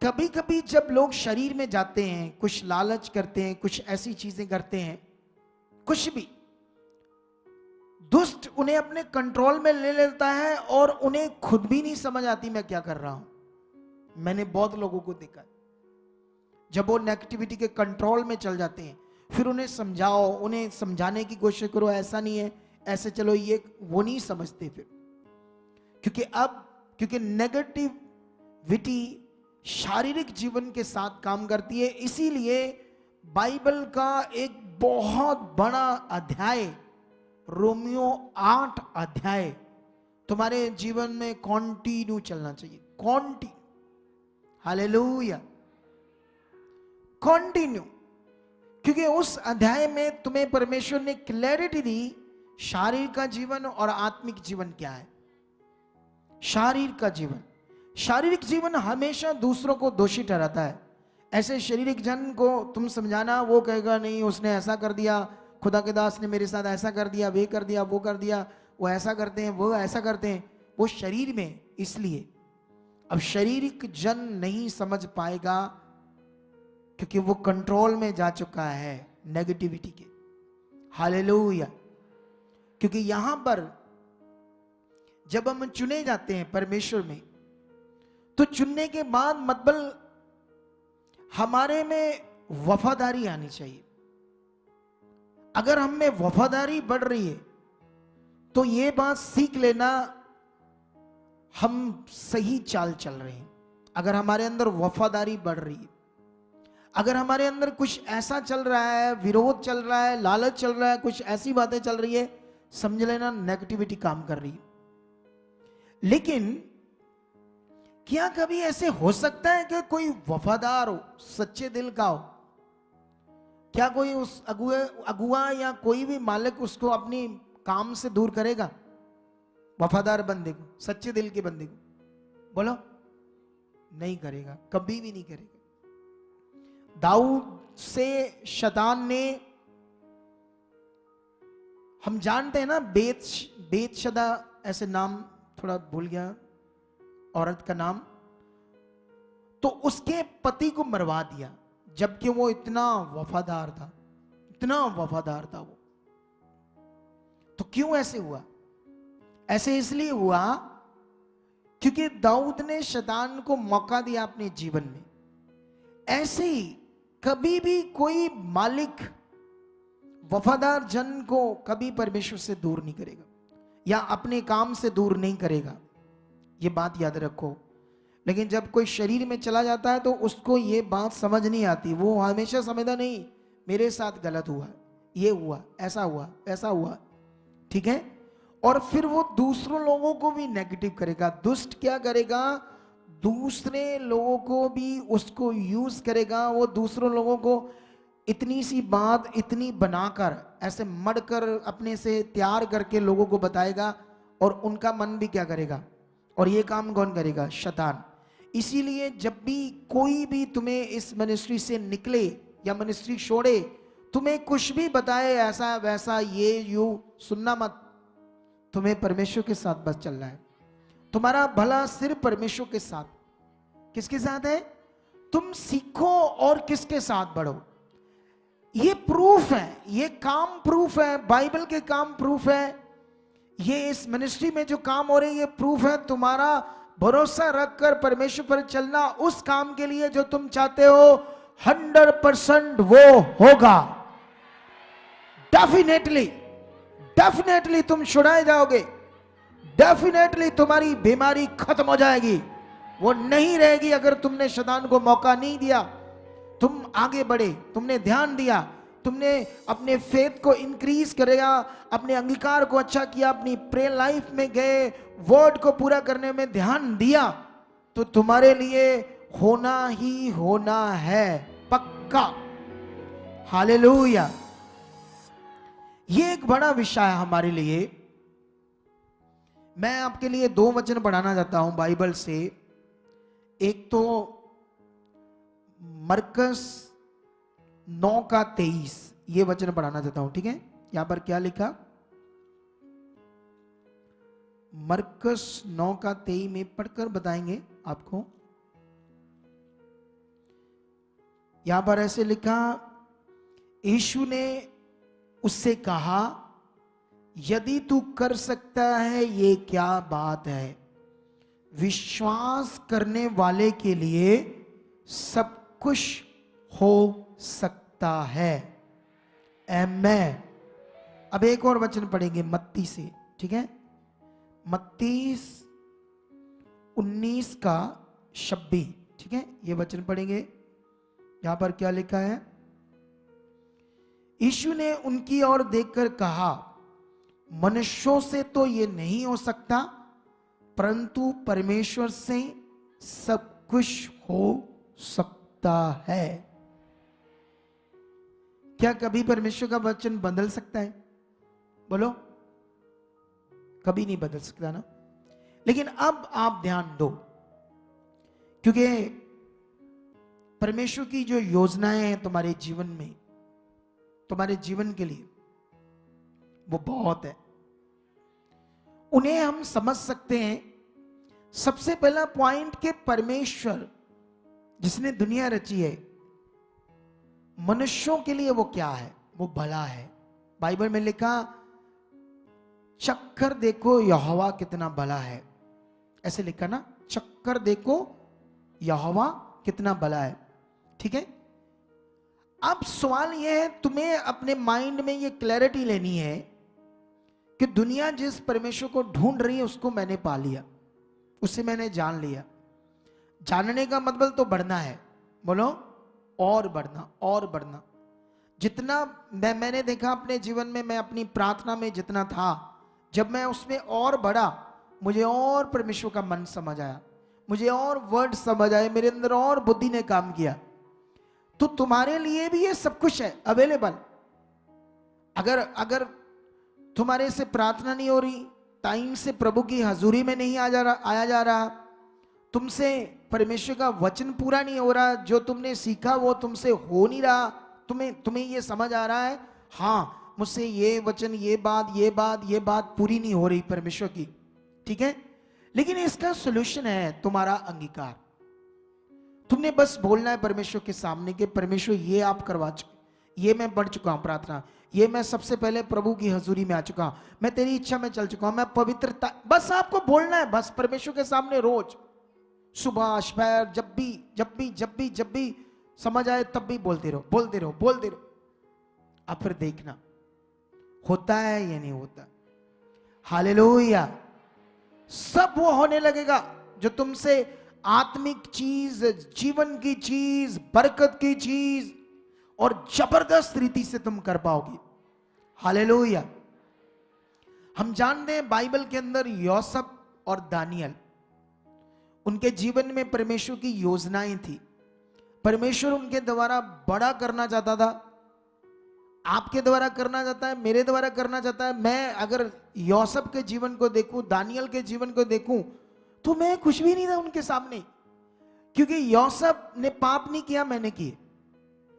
कभी कभी जब लोग शरीर में जाते हैं, कुछ लालच करते हैं, कुछ ऐसी चीजें करते हैं, कुछ भी दुष्ट उन्हें अपने कंट्रोल में ले लेता है और उन्हें खुद भी नहीं समझ आती मैं क्या कर रहा हूं। मैंने बहुत लोगों को देखा है, जब वो नेगेटिविटी के कंट्रोल में चल जाते हैं, फिर उन्हें समझाओ, उन्हें समझाने की कोशिश करो, ऐसा नहीं है, ऐसे चलो, ये वो नहीं समझते फिर। क्योंकि नेगेटिविटी शारीरिक जीवन के साथ काम करती है। इसीलिए बाइबल का एक बहुत बड़ा अध्याय, रोमियो 8 अध्याय तुम्हारे जीवन में कॉन्टिन्यू चलना चाहिए। Hallelujah, continue. क्योंकि उस अध्याय में तुम्हें परमेश्वर ने क्लैरिटी दी, शारीर का जीवन और आत्मिक जीवन क्या है। शारीरिक जीवन हमेशा दूसरों को दोषी ठहराता है। ऐसे शारीरिक जन को तुम समझाना, वो कहेगा नहीं उसने ऐसा कर दिया, खुदा के दास ने मेरे साथ ऐसा कर दिया, वे कर दिया, वो कर दिया, वो ऐसा करते हैं, वो ऐसा करते हैं, वो शरीर में। इसलिए अब शारीरिक जन नहीं समझ पाएगा, क्योंकि वो कंट्रोल में जा चुका है नेगेटिविटी के। हालेलुया। क्योंकि यहां पर जब हम चुने जाते हैं परमेश्वर में, तो चुनने के बाद मतलब हमारे में वफादारी आनी चाहिए। अगर हम में वफादारी बढ़ रही है तो ये बात सीख लेना हम सही चाल चल रहे हैं। अगर हमारे अंदर वफादारी बढ़ रही है, अगर हमारे अंदर कुछ ऐसा चल रहा है, विरोध चल रहा है, लालच चल रहा है, कुछ ऐसी बातें चल रही है, समझ लेना नेगेटिविटी काम कर रही है। लेकिन क्या कभी ऐसे हो सकता है कि कोई वफादार हो, सच्चे दिल का हो? क्या कोई उस अगुआ या कोई भी मालिक उसको अपनी काम से दूर करेगा? वफादार बंदे को, सच्चे दिल के बंदे को? बोलो, नहीं करेगा, कभी भी नहीं करेगा। दाऊद से शैतान ने, हम जानते हैं ना, बेतशदा, ऐसे नाम थोड़ा भूल गया औरत का नाम, तो उसके पति को मरवा दिया, जबकि वो इतना वफादार था, इतना वफादार था वो। तो क्यों ऐसे हुआ? ऐसे इसलिए हुआ क्योंकि दाऊद ने शैतान को मौका दिया अपने जीवन में। ऐसे ही कभी भी कोई मालिक वफादार जन को कभी परमेश्वर से दूर नहीं करेगा या अपने काम से दूर नहीं करेगा, ये बात याद रखो। लेकिन जब कोई शरीर में चला जाता है तो उसको ये बात समझ नहीं आती। वो हमेशा समझता नहीं मेरे साथ गलत हुआ, ये हुआ, ऐसा हुआ, ऐसा हुआ, ठीक है। और फिर वो दूसरों लोगों को भी नेगेटिव करेगा। दुष्ट क्या करेगा? दूसरे लोगों को भी उसको यूज करेगा। वो दूसरों लोगों को इतनी सी बात इतनी बनाकर, ऐसे मढ़कर अपने से तैयार करके लोगों को बताएगा, और उनका मन भी क्या करेगा? और ये काम कौन करेगा? शैतान। इसीलिए जब भी कोई भी तुम्हें इस मिनिस्ट्री से निकले या मिनिस्ट्री छोड़े, तुम्हें कुछ भी बताए ऐसा वैसा, ये यू सुनना मत। तुम्हें परमेश्वर के साथ बस चलना है। तुम्हारा भला सिर्फ परमेश्वर के साथ। किसके साथ है? तुम सीखो और किसके साथ बढ़ो। ये प्रूफ है, ये काम प्रूफ है, बाइबल के काम प्रूफ है। ये इस मिनिस्ट्री में जो काम हो रहे हैं ये प्रूफ है। तुम्हारा भरोसा रखकर परमेश्वर पर चलना, उस काम के लिए जो तुम चाहते हो 100% वो होगा। डेफिनेटली तुम छुड़ाए जाओगे। डेफिनेटली तुम्हारी बीमारी खत्म हो जाएगी। वो नहीं रहेगी अगर तुमने शैतान को मौका नहीं दिया। तुम आगे बढ़े, तुमने ध्यान दिया, तुमने अपने फेथ को इंक्रीज करेगा, अपने अंगीकार को अच्छा किया, अपनी प्रेयर लाइफ में गए, वर्ड को पूरा करने में ध्यान दिया, तो तुम्हारे लिए होना ही होना है, पक्का। हालेलुया। ये एक बड़ा विषय है हमारे लिए। मैं आपके लिए 2 वचन पढ़ाना चाहता हूं बाइबल से। एक तो मरकस 9:23, ये वचन पढ़ाना चाहता हूं, ठीक है। यहां पर क्या लिखा? मरकस 9:23 में पढ़कर बताएंगे आपको। यहां पर ऐसे लिखा, यीशु ने उससे कहा, यदि तू कर सकता है ये क्या बात है, विश्वास करने वाले के लिए सब कुछ हो सकता है। आमेन। अब एक और वचन पढ़ेंगे मत्ती से, ठीक है? मत्ती 19 का 26, ठीक है? ये वचन पढ़ेंगे। यहां पर क्या लिखा है? यीशु ने उनकी ओर देखकर कहा, मनुष्यों से तो ये नहीं हो सकता, परंतु परमेश्वर से सब कुछ हो सकता है। क्या कभी परमेश्वर का वचन बदल सकता है? बोलो, कभी नहीं बदल सकता ना। लेकिन अब आप ध्यान दो, क्योंकि परमेश्वर की जो योजनाएं हैं तुम्हारे जीवन में, तुम्हारे जीवन के लिए, वो बहुत है। उन्हें हम समझ सकते हैं। सबसे पहला पॉइंट कि परमेश्वर जिसने दुनिया रची है, मनुष्यों के लिए वो क्या है? वो भला है। बाइबल में लिखा, चक्कर देखो यहोवा कितना भला है, ऐसे लिखा ना, चक्कर देखो यहोवा कितना भला है, ठीक है? अब सवाल यह है, तुम्हें अपने माइंड में ये क्लैरिटी लेनी है कि दुनिया जिस परमेश्वर को ढूंढ रही है उसको मैंने पा लिया, उसे मैंने जान लिया। जानने का मतलब तो बढ़ना है। बोलो, और बढ़ना, और बढ़ना। जितना मैंने देखा अपने जीवन में, मैं अपनी प्रार्थना में जितना था, जब मैं उसमें और बढ़ा, मुझे और परमेश्वर का मन समझ आया, मुझे और वर्ड समझ आए, मेरे अंदर और बुद्धि ने काम किया। तो तुम्हारे लिए भी ये सब कुछ है अवेलेबल। अगर तुम्हारे से प्रार्थना नहीं हो रही, टाइम से प्रभु की हजूरी में नहीं आया जा रहा, तुमसे परमेश्वर का वचन पूरा नहीं हो रहा, जो तुमने सीखा वो तुमसे हो नहीं रहा, तुम्हें ये समझ आ रहा है, हाँ मुझसे ये वचन, ये बात पूरी नहीं हो रही परमेश्वर की, ठीक है? लेकिन इसका सॉल्यूशन है तुम्हारा अंगीकार। तुमने बस बोलना है परमेश्वर के सामने कि परमेश्वर ये आप करवा चुके, ये मैं बढ़ चुका हूं प्रार्थना, ये मैं सबसे पहले प्रभु की हजूरी में आ चुका हूं, मैं तेरी इच्छा में चल चुका हूं, मैं पवित्रता, बस आपको बोलना है, बस परमेश्वर के सामने रोज, सुबह दोपहर, जब भी समझ आए तब भी बोलते रहो। अब फिर देखना होता है या नहीं होता। हालेलुया। सब वो होने लगेगा जो तुमसे आत्मिक चीज, जीवन की चीज, बरकत की चीज और जबरदस्त रीति से तुम कर पाओगे। हालेलुया। हम जानते हैं बाइबल के अंदर यूसुफ और दानियल, उनके जीवन में परमेश्वर की योजनाएं थी। परमेश्वर उनके द्वारा बड़ा करना चाहता था, आपके द्वारा करना चाहता है, मेरे द्वारा करना चाहता है। मैं अगर यूसुफ के जीवन को देखूं, दानियल के जीवन को देखूं, तो मैं कुछ भी नहीं था उनके सामने, क्योंकि यूसुफ ने पाप नहीं किया, मैंने किए।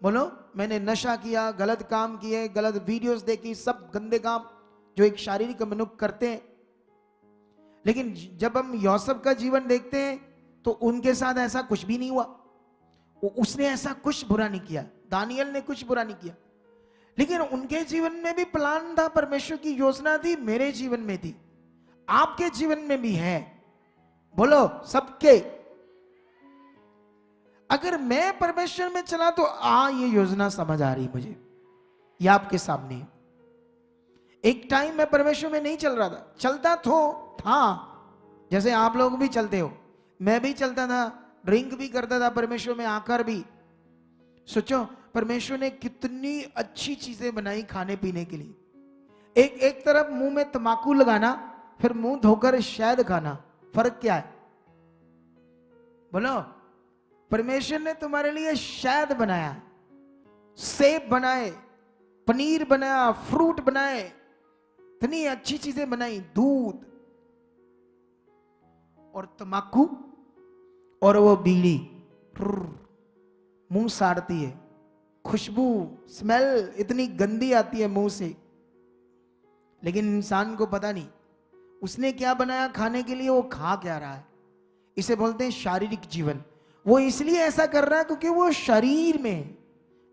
बोलो, मैंने नशा किया, गलत काम किए, गलत वीडियोस देखी, सब गंदे काम जो एक शारीरिक मनुष्य करते हैं। लेकिन जब हम यूसुफ का जीवन देखते हैं तो उनके साथ ऐसा कुछ भी नहीं हुआ, उसने ऐसा कुछ बुरा नहीं किया, दानियल ने कुछ बुरा नहीं किया। लेकिन उनके जीवन में भी प्लान था, परमेश्वर की योजना थी, मेरे जीवन में थी, आपके जीवन में भी है। बोलो, सबके। अगर मैं परमेश्वर में चला तो ये योजना समझ आ रही मुझे, ये आपके सामने। एक टाइम मैं परमेश्वर में नहीं चल रहा था, चलता तो था जैसे आप लोग भी चलते हो, मैं भी चलता था, ड्रिंक भी करता था परमेश्वर में आकर भी। सोचो, परमेश्वर ने कितनी अच्छी चीजें बनाई खाने पीने के लिए। एक तरफ मुंह में तंबाकू लगाना, फिर मुंह धोकर शहद खाना, फर्क क्या है? बोलो, परमेश्वर ने तुम्हारे लिए शहद बनाया, सेब बनाए, पनीर बनाया, फ्रूट बनाए, इतनी अच्छी चीजें बनाई, दूध और तंबाकू और वो बीड़ी मुंह साड़ती है, खुशबू, स्मेल इतनी गंदी आती है मुंह से। लेकिन इंसान को पता नहीं उसने क्या बनाया खाने के लिए, वो खा क्या रहा है। इसे बोलते हैं शारीरिक जीवन। वो इसलिए ऐसा कर रहा है क्योंकि वो शरीर में,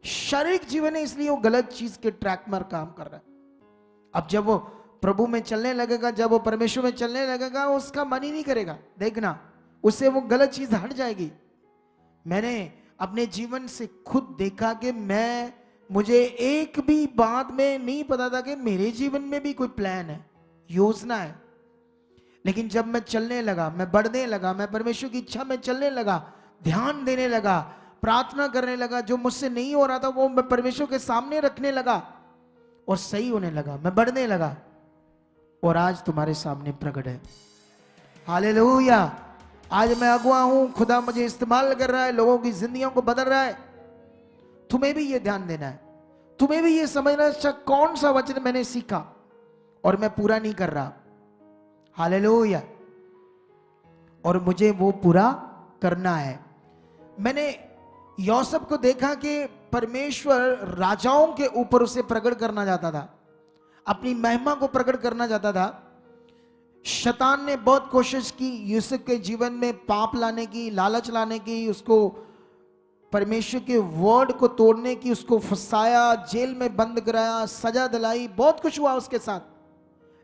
शारीरिक जीवन है, इसलिए वो गलत चीज के ट्रैक में काम कर रहा है। अब जब वो प्रभु में चलने लगेगा, जब वो परमेश्वर में चलने लगेगा, उसका मन ही नहीं करेगा, देखना उससे वो गलत चीज हट जाएगी। मैंने अपने जीवन से खुद देखा कि मुझे एक भी बात में नहीं पता था कि मेरे जीवन में भी कोई प्लान है, योजना है। लेकिन जब मैं चलने लगा, मैं बढ़ने लगा, मैं परमेश्वर की इच्छा में चलने लगा, ध्यान देने लगा, प्रार्थना करने लगा, जो मुझसे नहीं हो रहा था वो मैं परमेश्वर के सामने रखने लगा और सही होने लगा, मैं बढ़ने लगा और आज तुम्हारे सामने प्रकट है। हालेलुया। आज मैं अगुआ हूं, खुदा मुझे इस्तेमाल कर रहा है, लोगों की जिंदगियों को बदल रहा है। तुम्हें भी ये ध्यान देना है, तुम्हें भी ये समझना है अच्छा कौन सा वचन मैंने सीखा और मैं पूरा नहीं कर रहा। हालेलुया। और मुझे वो पूरा करना है। मैंने यूसुफ को देखा कि परमेश्वर राजाओं के ऊपर उसे प्रकट करना चाहता था, अपनी महिमा को प्रकट करना चाहता था। शैतान ने बहुत कोशिश की यूसुफ के जीवन में पाप लाने की, लालच लाने की, उसको परमेश्वर के वर्ड को तोड़ने की, उसको फंसाया, जेल में बंद कराया, सजा दिलाई, बहुत कुछ हुआ उसके साथ।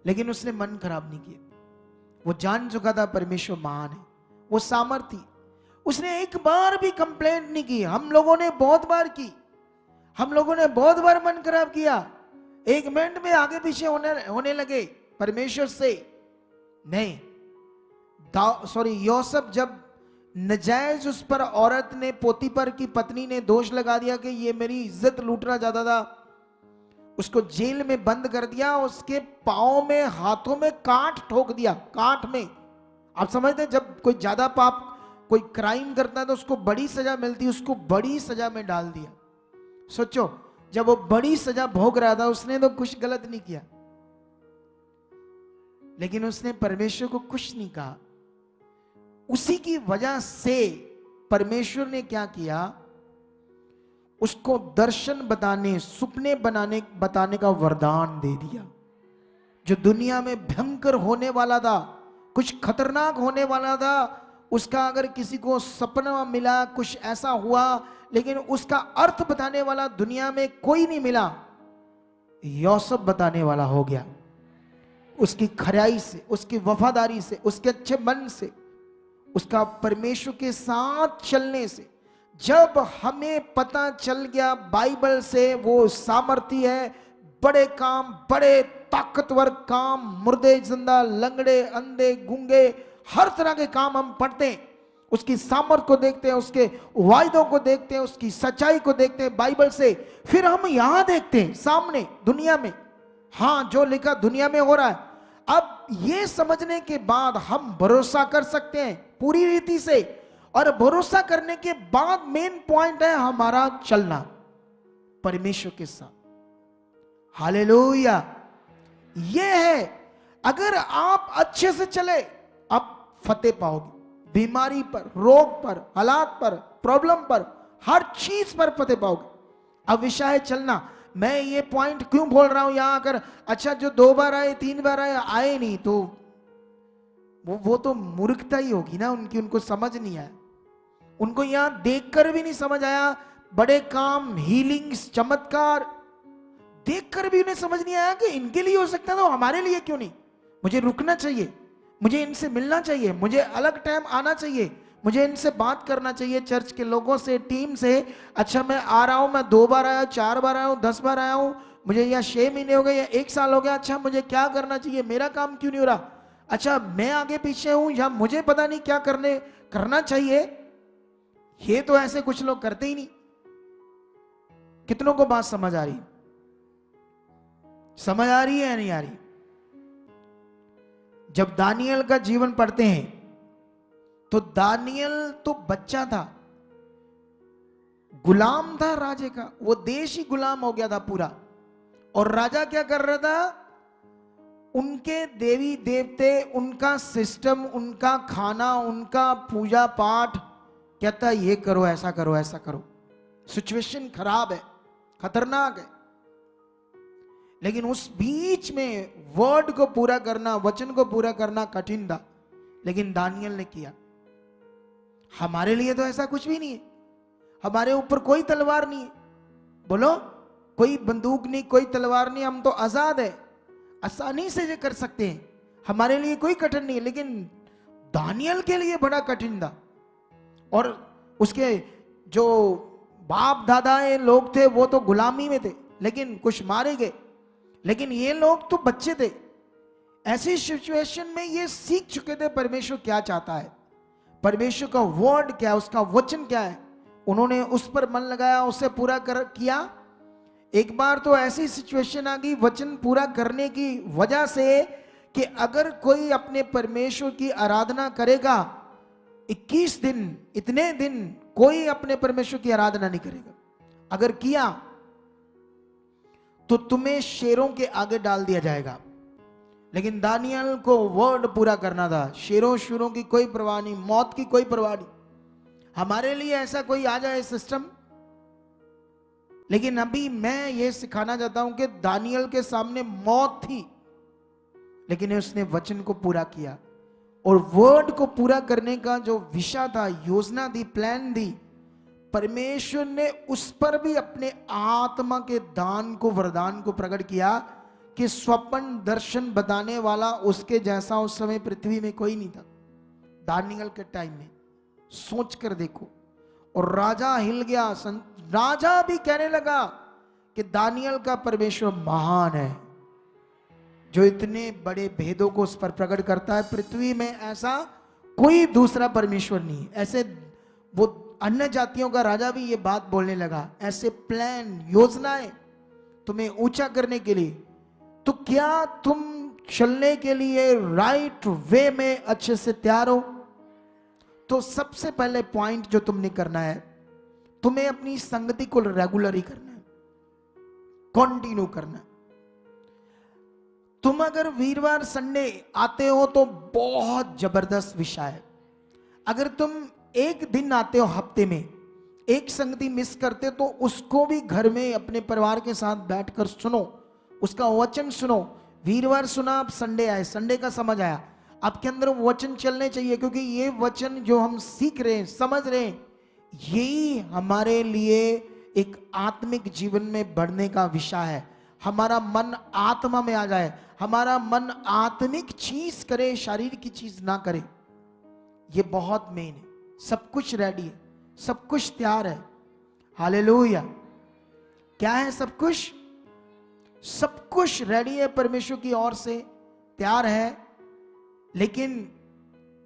लेकिन उसने मन खराब नहीं किया। वो जान चुका था परमेश्वर महान है, वो सामर्थी। उसने एक बार भी कंप्लेंट नहीं की। हम लोगों ने बहुत बार की, हम लोगों ने बहुत बार मन खराब किया, एक मिनट में आगे पीछे होने लगे परमेश्वर से। नहीं, यूसुफ जब नजायज उस पर औरत ने, पोतीपर की पत्नी ने दोष लगा दिया कि ये मेरी इज्जत लूटना चाहता था, उसको जेल में बंद कर दिया, उसके पांव में, हाथों में कांट ठोक दिया, कांट में। आप समझते हैं जब कोई ज्यादा पाप, कोई क्राइम करता है तो उसको बड़ी सजा मिलती है, उसको बड़ी सजा में डाल दिया। सोचो, जब वो बड़ी सजा भोग रहा था, उसने तो कुछ गलत नहीं किया, लेकिन उसने परमेश्वर को कुछ नहीं कहा। उसी की वजह से परमेश्वर ने क्या किया, उसको दर्शन बताने, सुपने बताने का वरदान दे दिया। जो दुनिया में भयंकर होने वाला था, कुछ खतरनाक होने वाला था, उसका अगर किसी को सपना मिला, कुछ ऐसा हुआ, लेकिन उसका अर्थ बताने वाला दुनिया में कोई नहीं मिला, यूसुफ बताने वाला हो गया। उसकी खराई से, उसकी वफादारी से, उसके अच्छे मन से, उसका परमेश्वर के साथ चलने से, जब हमें पता चल गया बाइबल से वो सामर्थी है, बड़े काम, बड़े ताकतवर काम, मुर्दे जिंदा, लंगड़े, अंधे, गूंगे, हर तरह के काम हम पढ़ते हैं, उसकी सामर्थ को देखते हैं, उसके वायदों को देखते हैं, उसकी सच्चाई को देखते हैं बाइबल से। फिर हम यहां देखते हैं सामने दुनिया में, हाँ जो लिखा दुनिया में हो रहा है। अब ये समझने के बाद हम भरोसा कर सकते हैं पूरी रीति से, और भरोसा करने के बाद मेन पॉइंट है हमारा चलना परमेश्वर के साथ। हालेलुया। ये है, अगर आप अच्छे से चले आप फतेह पाओगे, बीमारी पर, रोग पर, हालात पर, प्रॉब्लम पर, हर चीज पर फतेह पाओगे। अब विषय है चलना। मैं ये पॉइंट क्यों बोल रहा हूं यहां आकर, अच्छा जो 2 बार आए, 3 बार आए नहीं तो वो तो मूर्खता ही होगी ना उनकी, उनको समझ नहीं आया, उनको यहां देखकर भी नहीं समझ आया। बड़े काम, हीलिंग, चमत्कार देखकर भी उन्हें समझ नहीं आया कि इनके लिए हो सकता है तो हमारे लिए क्यों नहीं। मुझे रुकना चाहिए, मुझे इनसे मिलना चाहिए, मुझे अलग टाइम आना चाहिए, मुझे इनसे बात करना चाहिए, चर्च के लोगों से, टीम से। अच्छा मैं आ रहा हूं, मैं 2 बार आया, 4 बार आया हूं, 10 बार आया हूं, मुझे या 6 महीने हो गए या 1 साल हो गया, अच्छा मुझे क्या करना चाहिए, मेरा काम क्यों नहीं हो रहा, अच्छा मैं आगे पीछे हूं या मुझे पता नहीं क्या करना चाहिए। ये तो ऐसे कुछ लोग करते ही नहीं। कितनों को बात समझ आ रही, समझ आ रही है या नहीं आ रही? जब दानियल का जीवन पढ़ते हैं तो दानियल तो बच्चा था, गुलाम था राजे का, वो देश ही गुलाम हो गया था पूरा। और राजा क्या कर रहा था, उनके देवी देवते, उनका सिस्टम, उनका खाना, उनका पूजा पाठ, कहता है ये करो, ऐसा करो, ऐसा करो। सिचुएशन खराब है, खतरनाक है, लेकिन उस बीच में वर्ड को पूरा करना, वचन को पूरा करना कठिन था, लेकिन दानियल ने किया। हमारे लिए तो ऐसा कुछ भी नहीं है, हमारे ऊपर कोई तलवार नहीं है। बोलो, कोई बंदूक नहीं, कोई तलवार नहीं, हम तो आजाद है, आसानी से ये कर सकते हैं, हमारे लिए कोई कठिन नहीं है। लेकिन दानियल के लिए बड़ा कठिन था, और उसके जो बाप दादा लोग थे वो तो गुलामी में थे, लेकिन कुछ मारे गए, लेकिन ये लोग तो बच्चे थे। ऐसी सिचुएशन में ये सीख चुके थे परमेश्वर क्या चाहता है, परमेश्वर का वर्ड क्या है, उसका वचन क्या है। उन्होंने उस पर मन लगाया, उसे पूरा किया। एक बार तो ऐसी सिचुएशन आ गई वचन पूरा करने की वजह से कि अगर कोई अपने परमेश्वर की आराधना करेगा 21 दिन, इतने दिन कोई अपने परमेश्वर की आराधना नहीं करेगा, अगर किया तो तुम्हें शेरों के आगे डाल दिया जाएगा। लेकिन दानियल को वर्ड पूरा करना था, शेरों शुरों की कोई परवाह नहीं, मौत की कोई परवाह नहीं। हमारे लिए ऐसा कोई आ जाए सिस्टम, लेकिन अभी मैं ये सिखाना चाहता हूं कि दानियल के सामने मौत थी, लेकिन उसने वचन को पूरा किया। और वर्ड को पूरा करने का जो विषय था, योजना थी, प्लान थी, परमेश्वर ने उस पर भी अपने आत्मा के दान को, वरदान को प्रकट किया कि स्वप्न दर्शन बताने वाला उसके जैसा उस समय पृथ्वी में कोई नहीं था। दानियल के टाइम में सोच कर देखो। और राजा हिल गया, राजा भी कहने लगा कि दानियल का परमेश्वर महान है, जो इतने बड़े भेदों को उस पर प्रकट करता है। पृथ्वी में ऐसा कोई दूसरा परमेश्वर नहीं। ऐसे वो अन्य जातियों का राजा भी ये बात बोलने लगा। ऐसे प्लान, योजनाएं तुम्हें ऊंचा करने के लिए, तो क्या तुम चलने के लिए राइट वे में अच्छे से तैयार हो? तो सबसे पहले पॉइंट जो तुमने करना है, तुम्हें अपनी संगति को रेगुलर ही करना है, कंटिन्यू करना है। तुम अगर वीरवार संडे आते हो तो बहुत जबरदस्त विषय है। अगर तुम एक दिन आते हो हफ्ते में, एक संगति मिस करते तो उसको भी घर में अपने परिवार के साथ बैठकर सुनो, उसका वचन सुनो। वीरवार सुना, आप संडे आए, संडे का समझ आया, आपके अंदर वचन चलने चाहिए, क्योंकि ये वचन जो हम सीख रहे हैं, समझ रहे हैं, यही हमारे लिए एक आत्मिक जीवन में बढ़ने का विषय है। हमारा मन आत्मा में आ जाए, हमारा मन आत्मिक चीज करे, शरीर की चीज ना करे, ये बहुत मेन है। सब कुछ रेडी है, सब कुछ तैयार है। हालेलुया। क्या है सब कुछ? सब कुछ रेडी है, परमेश्वर की ओर से तैयार है, लेकिन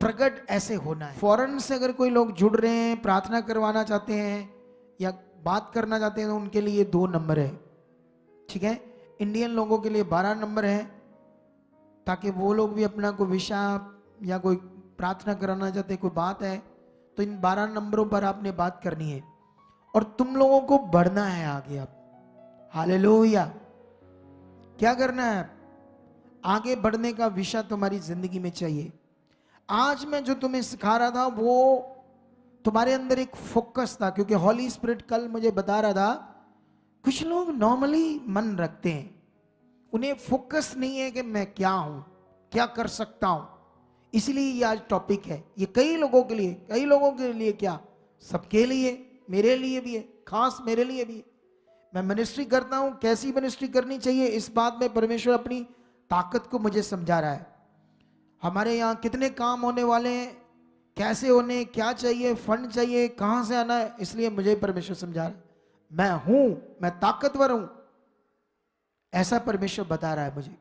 प्रकट ऐसे होना है। फॉरेन से अगर कोई लोग जुड़ रहे हैं, प्रार्थना करवाना चाहते हैं या बात करना चाहते हैं, तो उनके लिए 2 नंबर है, ठीक है। इंडियन लोगों के लिए 12 नंबर है, ताकि वो लोग भी अपना कोई विषय या कोई प्रार्थना कराना चाहते हैं, कोई बात है, तो इन 12 नंबरों पर आपने बात करनी है। और तुम लोगों को बढ़ना है आगे। अब हालेलुया। क्या करना है? आगे बढ़ने का विषय तुम्हारी जिंदगी में चाहिए। आज मैं जो तुम्हें सिखा रहा था वो तुम्हारे अंदर एक फोकस था, क्योंकि हॉली स्पिरिट कल मुझे बता रहा था, कुछ लोग नॉर्मली मन रखते हैं, उन्हें फोकस नहीं है कि मैं क्या हूं, क्या कर सकता हूं। इसलिए ये आज टॉपिक है। ये कई लोगों के लिए, कई लोगों के लिए क्या, सबके लिए, मेरे लिए भी है, खास मेरे लिए भी है। मैं मिनिस्ट्री करता हूं, कैसी मिनिस्ट्री करनी चाहिए, इस बात में परमेश्वर अपनी ताकत को मुझे समझा रहा है। हमारे यहाँ कितने काम होने वाले हैं, कैसे होने, क्या चाहिए, फंड चाहिए, कहां से आना है, इसलिए मुझे परमेश्वर समझा रहा है। मैं हूं, मैं ताकतवर हूं, ऐसा परमेश्वर बता रहा है मुझे।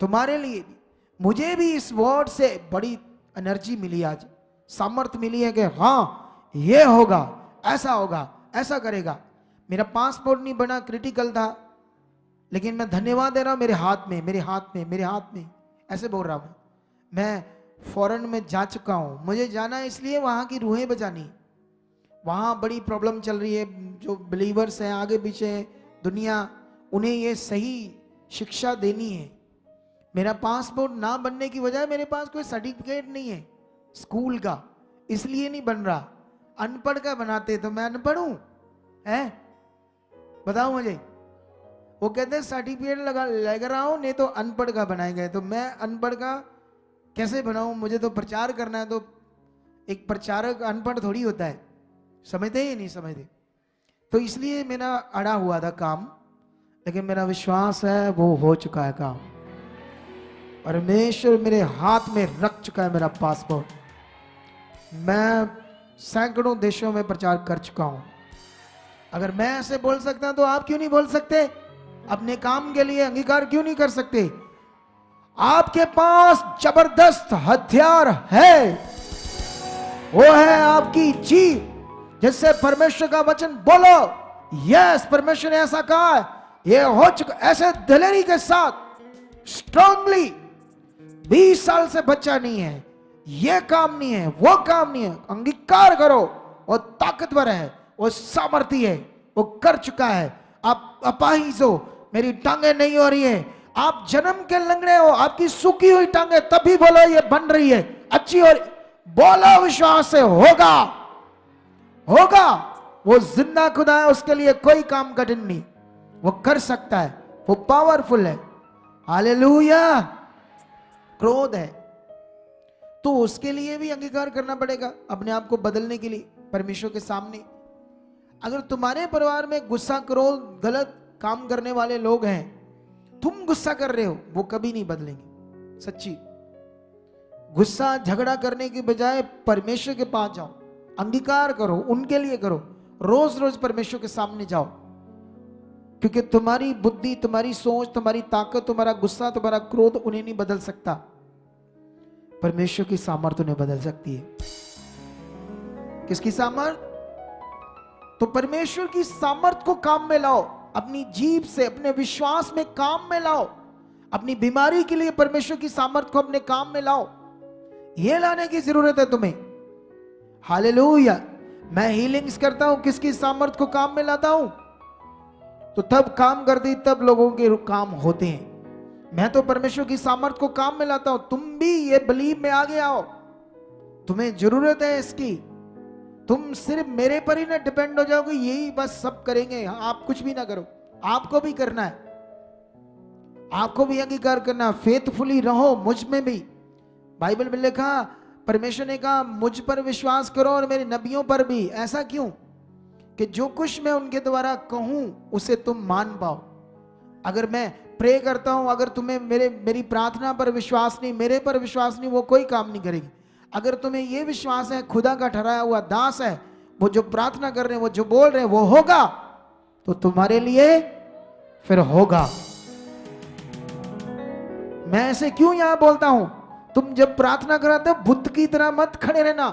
तुम्हारे लिए भी, मुझे भी इस वर्ड से बड़ी एनर्जी मिली, आज सामर्थ्य मिली है कि हाँ ये होगा, ऐसा होगा, ऐसा करेगा। मेरा पासपोर्ट नहीं बना, क्रिटिकल था, लेकिन मैं धन्यवाद दे रहा हूं, मेरे हाथ में, मेरे हाथ में, मेरे हाथ में, ऐसे बोल रहा हूं। मैं फॉरेन में जा चुका हूं, मुझे जाना है इसलिए वहां की रूहें बचानी। वहां बड़ी प्रॉब्लम चल रही है, जो बिलीवर्स हैं आगे पीछे दुनिया, उन्हें ये सही शिक्षा देनी है। मेरा पासपोर्ट ना बनने की वजह, मेरे पास कोई सर्टिफिकेट नहीं है स्कूल का, इसलिए नहीं बन रहा। अनपढ़ का बनाते तो मैं अनपढ़ हूं है, बताओ मुझे। वो कहते हैं सर्टिफिकेट लगा रहा हूं, नहीं तो अनपढ़ का बनाएंगे, तो मैं अनपढ़ का कैसे बनाऊं? मुझे तो प्रचार करना है, तो एक प्रचारक अनपढ़ थोड़ी होता है, समझते ही नहीं समझते। तो इसलिए मेरा अड़ा हुआ था काम, लेकिन मेरा विश्वास है वो हो चुका है काम। परमेश्वर मेरे हाथ में रख चुका है मेरा पासपोर्ट। मैं सैकड़ों देशों में प्रचार कर चुका हूं। अगर मैं ऐसे बोल सकता तो आप क्यों नहीं बोल सकते? अपने काम के लिए अंगीकार क्यों नहीं कर सकते? आपके पास जबरदस्त हथियार है, वो है आपकी जीभ, जिससे परमेश्वर का वचन बोलो। यस, परमेश्वर ने ऐसा कहा है, ये हो चुका। ऐसे दिलेरी के साथ स्ट्रांगली, 20 साल से बच्चा नहीं है, ये काम नहीं है, वो काम नहीं है, अंगीकार करो। वो ताकतवर है, वो सामर्थी है, वो कर चुका है। आप अपाहिज हो, मेरी टांगे नहीं हो रही है, आप जन्म के लंगड़े हो, आपकी सूखी हुई टांगे, तभी बोलो ये बन रही है अच्छी, और बोलो विश्वास से, होगा होगा। वो जिंदा खुदा है, उसके लिए कोई काम कठिन नहीं, वो कर सकता है, वो पावरफुल है। हालेलुया। क्रोध है तो उसके लिए भी अंगीकार करना पड़ेगा, अपने आप को बदलने के लिए परमेश्वर के सामने। अगर तुम्हारे परिवार में गुस्सा, क्रोध, गलत काम करने वाले लोग हैं, तुम गुस्सा कर रहे हो, वो कभी नहीं बदलेंगे। सच्ची, गुस्सा झगड़ा करने के बजाय परमेश्वर के पास जाओ, अंगीकार करो, उनके लिए करो, रोज रोज परमेश्वर के सामने जाओ, क्योंकि तुम्हारी बुद्धि, तुम्हारी सोच, तुम्हारी ताकत, तुम्हारा गुस्सा, तुम्हारा क्रोध उन्हें नहीं बदल सकता। परमेश्वर की सामर्थ उन्हें बदल सकती है। किसकी सामर्थ? तो परमेश्वर की सामर्थ को काम में लाओ, अपनी जीभ से, अपने विश्वास में काम में लाओ। अपनी बीमारी के लिए परमेश्वर की सामर्थ को अपने काम में लाओ। यह लाने की जरूरत है तुम्हें। हालेलुया। मैं हीलिंग्स करता हूं, किसकी सामर्थ को काम में लाता हूं? तो तब काम करती, तब लोगों के काम होते हैं। मैं तो परमेश्वर की सामर्थ को काम में लाता हूं। तुम भी ये बिलीव में आगे आओ, तुम्हें जरूरत है इसकी। तुम सिर्फ मेरे पर ही ना डिपेंड हो जाओगे, यही बस सब करेंगे, आप कुछ भी ना करो। आपको भी करना है, आपको भी अंगीकार करना है। फेथफुली रहो, मुझ में भी। बाइबल में लिखा, परमेश्वर ने कहा मुझ पर विश्वास करो और मेरे नबियों पर भी। ऐसा क्यों? कि जो कुछ मैं उनके द्वारा कहूं उसे तुम मान पाओ। अगर मैं प्रे करता हूं, अगर तुम्हें मेरी प्रार्थना पर विश्वास नहीं, मेरे पर विश्वास नहीं, वो कोई काम नहीं करेगी। अगर तुम्हें यह विश्वास है खुदा का ठहराया हुआ दास है, वो जो प्रार्थना कर रहे हैं, वो जो बोल रहे हैं, वो होगा, तो तुम्हारे लिए फिर होगा। मैं ऐसे क्यों यहां बोलता हूं? तुम जब प्रार्थना कराते हो, बुद्ध की तरह मत खड़े रहना,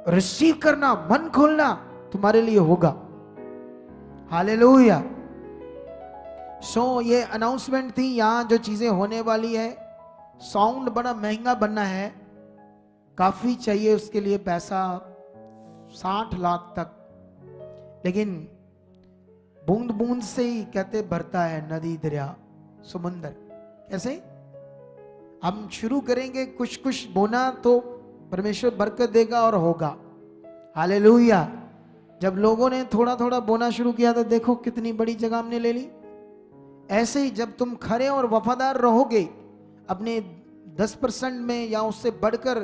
रिसीव करना, मन खोलना, तुम्हारे लिए होगा। हालेलुया। ये अनाउंसमेंट थी, यहां जो चीजें होने वाली है। साउंड बड़ा महंगा बनना है, काफी चाहिए उसके लिए पैसा, 60 लाख तक। लेकिन बूंद बूंद से ही कहते भरता है नदी, दरिया, समुंदर। कैसे? हम शुरू करेंगे कुछ कुछ बोना तो परमेश्वर बरकत देगा और होगा। हालेलुया। जब लोगों ने थोड़ा थोड़ा बोना शुरू किया तो देखो कितनी बड़ी जगह हमने ले ली। ऐसे ही जब तुम खरे और वफादार रहोगे अपने 10% में, या उससे बढ़कर,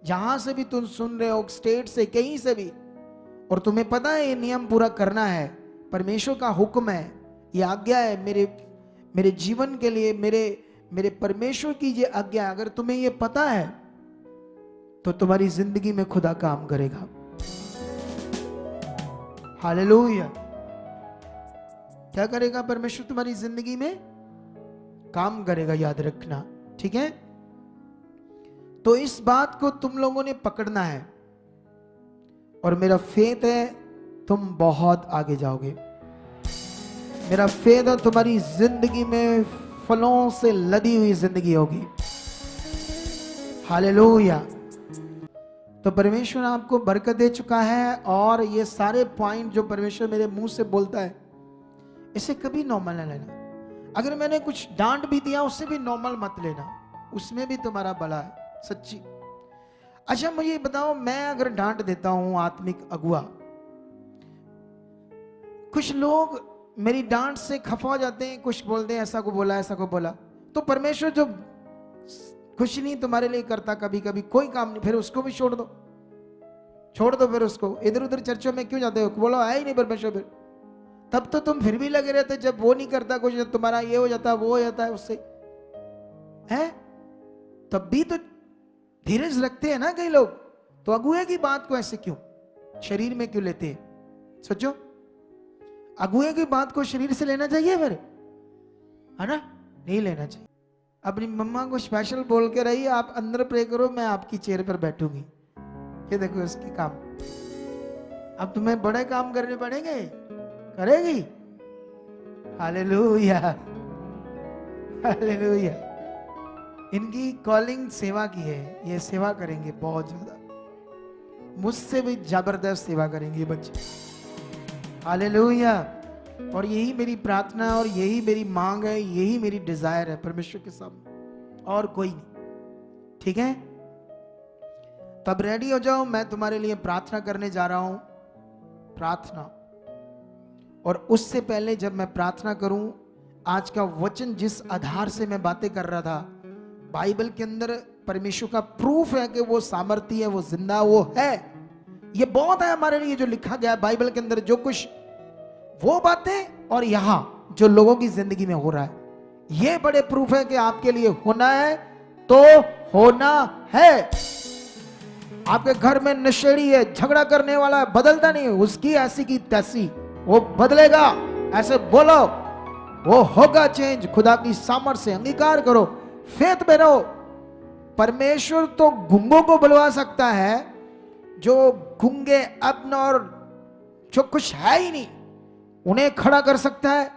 जहां से भी तुम सुन रहे हो, स्टेट से, कहीं से भी, और तुम्हें पता है ये नियम पूरा करना है, परमेश्वर का हुक्म है, ये आज्ञा है मेरे जीवन के लिए, मेरे परमेश्वर की ये आज्ञा है, अगर तुम्हें ये पता है तो तुम्हारी जिंदगी में खुदा काम करेगा। हालेलुया। क्या करेगा परमेश्वर? तुम्हारी जिंदगी में काम करेगा, याद रखना, ठीक है? तो इस बात को तुम लोगों ने पकड़ना है, और मेरा फेथ है तुम बहुत आगे जाओगे। मेरा फेथ है तुम्हारी जिंदगी में फलों से लदी हुई जिंदगी होगी। हालेलुया। तो परमेश्वर आपको बरकत दे चुका है, और ये सारे पॉइंट जो परमेश्वर मेरे मुंह से बोलता है, इसे कभी नॉर्मल ना लेना। अगर मैंने कुछ डांट भी दिया, उससे भी नॉर्मल मत लेना, उसमें भी तुम्हारा भला है। सच्ची। अच्छा मुझे बताओ, मैं अगर डांट देता हूं, आत्मिक अगुआ, कुछ लोग मेरी डांट से खफा हो जाते हैं, कुछ बोलते हैं ऐसा को बोला, ऐसा को बोला, तो परमेश्वर जो कुछ नहीं तुम्हारे लिए करता, कभी कभी कोई काम नहीं, फिर उसको भी छोड़ दो फिर उसको। इधर उधर चर्चों में क्यों जाते हो, बोलो है ही नहीं परमेश्वर। फिर तब तो तुम फिर भी लगे रहते, जब वो नहीं करता कुछ, तुम्हारा ये हो जाता वो हो जाता है उससे, है तब भी तो धीरज रखते हैं ना कई लोग। तो अगुए की बात को ऐसे क्यों शरीर में क्यों लेते हैं? सोचो, अगुए की बात को शरीर से लेना चाहिए फिर, है ना? नहीं लेना चाहिए। अपनी मम्मा को स्पेशल बोल के रही, आप अंदर प्रे करो, मैं आपकी चेयर पर बैठूंगी। ये देखो इसके काम। अब तुम्हें बड़े काम करने पड़ेंगे, करेगी। Hallelujah, hallelujah. इनकी कॉलिंग सेवा की है, ये सेवा करेंगे बहुत ज्यादा, मुझसे भी जबरदस्त सेवा करेंगे बच्चे। हालेलुया। और यही मेरी प्रार्थना और यही मेरी मांग है, यही मेरी डिजायर है परमेश्वर के सामने, और कोई नहीं। ठीक है, तब रेडी हो जाओ, मैं तुम्हारे लिए प्रार्थना करने जा रहा हूं। प्रार्थना, और उससे पहले जब मैं प्रार्थना करूं, आज का वचन जिस आधार से मैं बातें कर रहा था, बाइबल के अंदर परमेश्वर का प्रूफ है कि वो सामर्थी है, वो जिंदा, वो है। ये बहुत है हमारे लिए जो लिखा गया है बाइबल के अंदर, जो कुछ वो बातें और यहां जो लोगों की जिंदगी में हो रहा है, ये बड़े प्रूफ है कि आपके लिए होना है तो होना है। आपके घर में नशेड़ी है, झगड़ा करने वाला है, बदलता नहीं, उसकी ऐसी की तैसी, वो बदलेगा। ऐसे बोलो, वो होगा चेंज। खुदा की सामर्थ्य से अंगीकार करो, फेथ में रहो। परमेश्वर तो गूंगों को बुलवा सकता है, जो गूंगे अपना और जो कुछ है ही नहीं उन्हें खड़ा कर सकता है।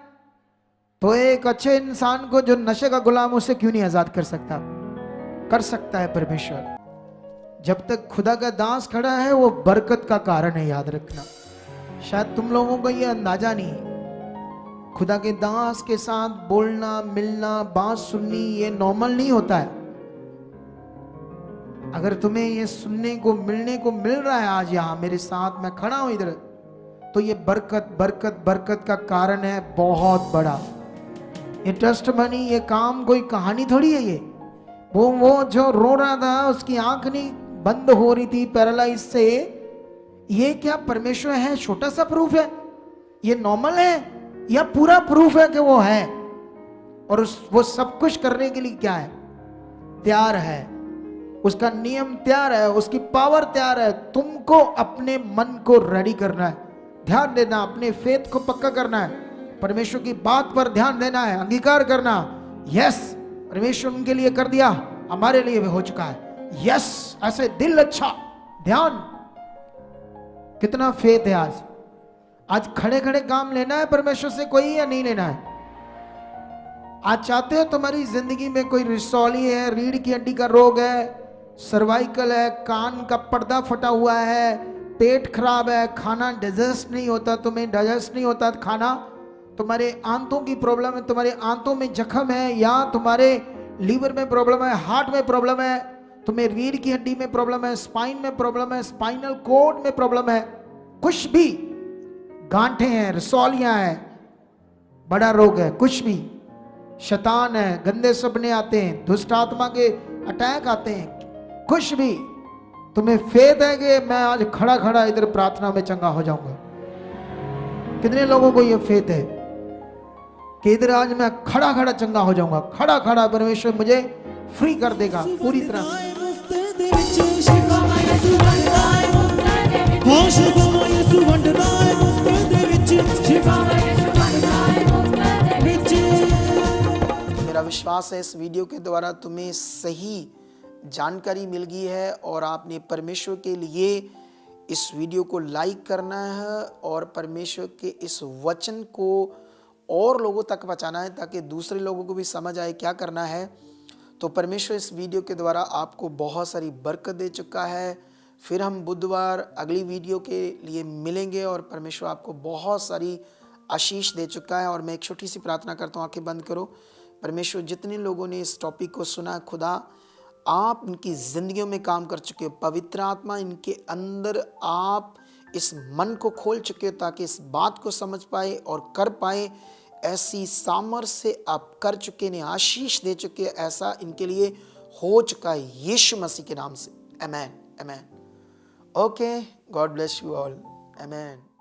तो एक अच्छे इंसान को जो नशे का गुलाम, उसे क्यों नहीं आजाद कर सकता? कर सकता है परमेश्वर। जब तक खुदा का दास खड़ा है, वो बरकत का कारण है, याद रखना। शायद तुम लोगों को ये अंदाजा नहीं है, खुदा के दास के साथ बोलना, मिलना, बात सुननी, ये नॉर्मल नहीं होता है। अगर तुम्हें ये सुनने को, मिलने को मिल रहा है आज यहां मेरे साथ, मैं खड़ा हूं इधर, तो ये बरकत बरकत बरकत का कारण है बहुत बड़ा। ये टेस्टमनी, ये काम कोई कहानी थोड़ी है। ये वो जो रो रहा था, उसकी आंख नहीं बंद हो रही थी पैरालाइज से, ये क्या परमेश्वर है? छोटा सा प्रूफ है? ये नॉर्मल है या पूरा प्रूफ है कि वो है? और वो सब कुछ करने के लिए क्या है? तैयार है। उसका नियम तैयार है, उसकी पावर तैयार है। तुमको अपने मन को रेडी करना है, ध्यान देना, अपने फेथ को पक्का करना है, परमेश्वर की बात पर ध्यान देना है, अंगीकार करना। यस, परमेश्वर उनके लिए कर दिया, हमारे लिए भी हो चुका है। यस, ऐसे दिल अच्छा, ध्यान। कितना फेथ है आज? आज खड़े खड़े काम लेना है परमेश्वर से कोई, या नहीं लेना है? आज चाहते हो तुम्हारी जिंदगी में कोई रिसौली है, रीढ़ की हड्डी का रोग है, सर्वाइकल है, कान का पर्दा फटा हुआ है, पेट खराब है, खाना डाइजेस्ट नहीं होता, तुम्हें डाइजेस्ट नहीं होता खाना, तुम्हारे आंतों की प्रॉब्लम है, तुम्हारे आंतों में जख्म है, या तुम्हारे लीवर में प्रॉब्लम है, हार्ट में प्रॉब्लम है, तुम्हें रीढ़ की हड्डी में प्रॉब्लम है, स्पाइन में प्रॉब्लम है, स्पाइनल कोड में प्रॉब्लम है, कुछ भी, गांठें हैं, रसौलियां हैं, बड़ा रोग है, कुछ भी, शैतान है, गंदे सपने आते हैं, दुष्ट आत्मा के अटैक आते हैं, कुछ भी, तुम्हें फेथ है कि मैं आज खड़ा खड़ा इधर प्रार्थना में चंगा हो जाऊंगा? कितने लोगों को ये फेथ है कि इधर आज मैं खड़ा खड़ा चंगा हो जाऊंगा? खड़ा खड़ा परमेश्वर मुझे फ्री कर देगा पूरी तरह से। मेरा विश्वास है इस वीडियो के द्वारा तुम्हें सही जानकारी मिल गई है, और आपने परमेश्वर के लिए इस वीडियो को लाइक करना है और परमेश्वर के इस वचन को और लोगों तक पहुंचाना है, ताकि दूसरे लोगों को भी समझ आए क्या करना है। तो परमेश्वर इस वीडियो के द्वारा आपको बहुत सारी बरकत दे चुका है। फिर हम बुधवार अगली वीडियो के लिए मिलेंगे, और परमेश्वर आपको बहुत सारी आशीष दे चुका है। और मैं एक छोटी सी प्रार्थना करता हूँ, आंखें बंद करो। परमेश्वर, जितने लोगों ने इस टॉपिक को सुना, खुदा आप इनकी जिंदगियों में काम कर चुके हो, पवित्र आत्मा इनके अंदर आप इस मन को खोल चुके हो, ताकि इस बात को समझ पाए और कर पाए। ऐसी सामर्थ्य से आप कर चुके, ने आशीष दे चुके, ऐसा इनके लिए हो चुका है यीशु मसीह के नाम से। Amen, amen. Okay, God bless you all. Amen.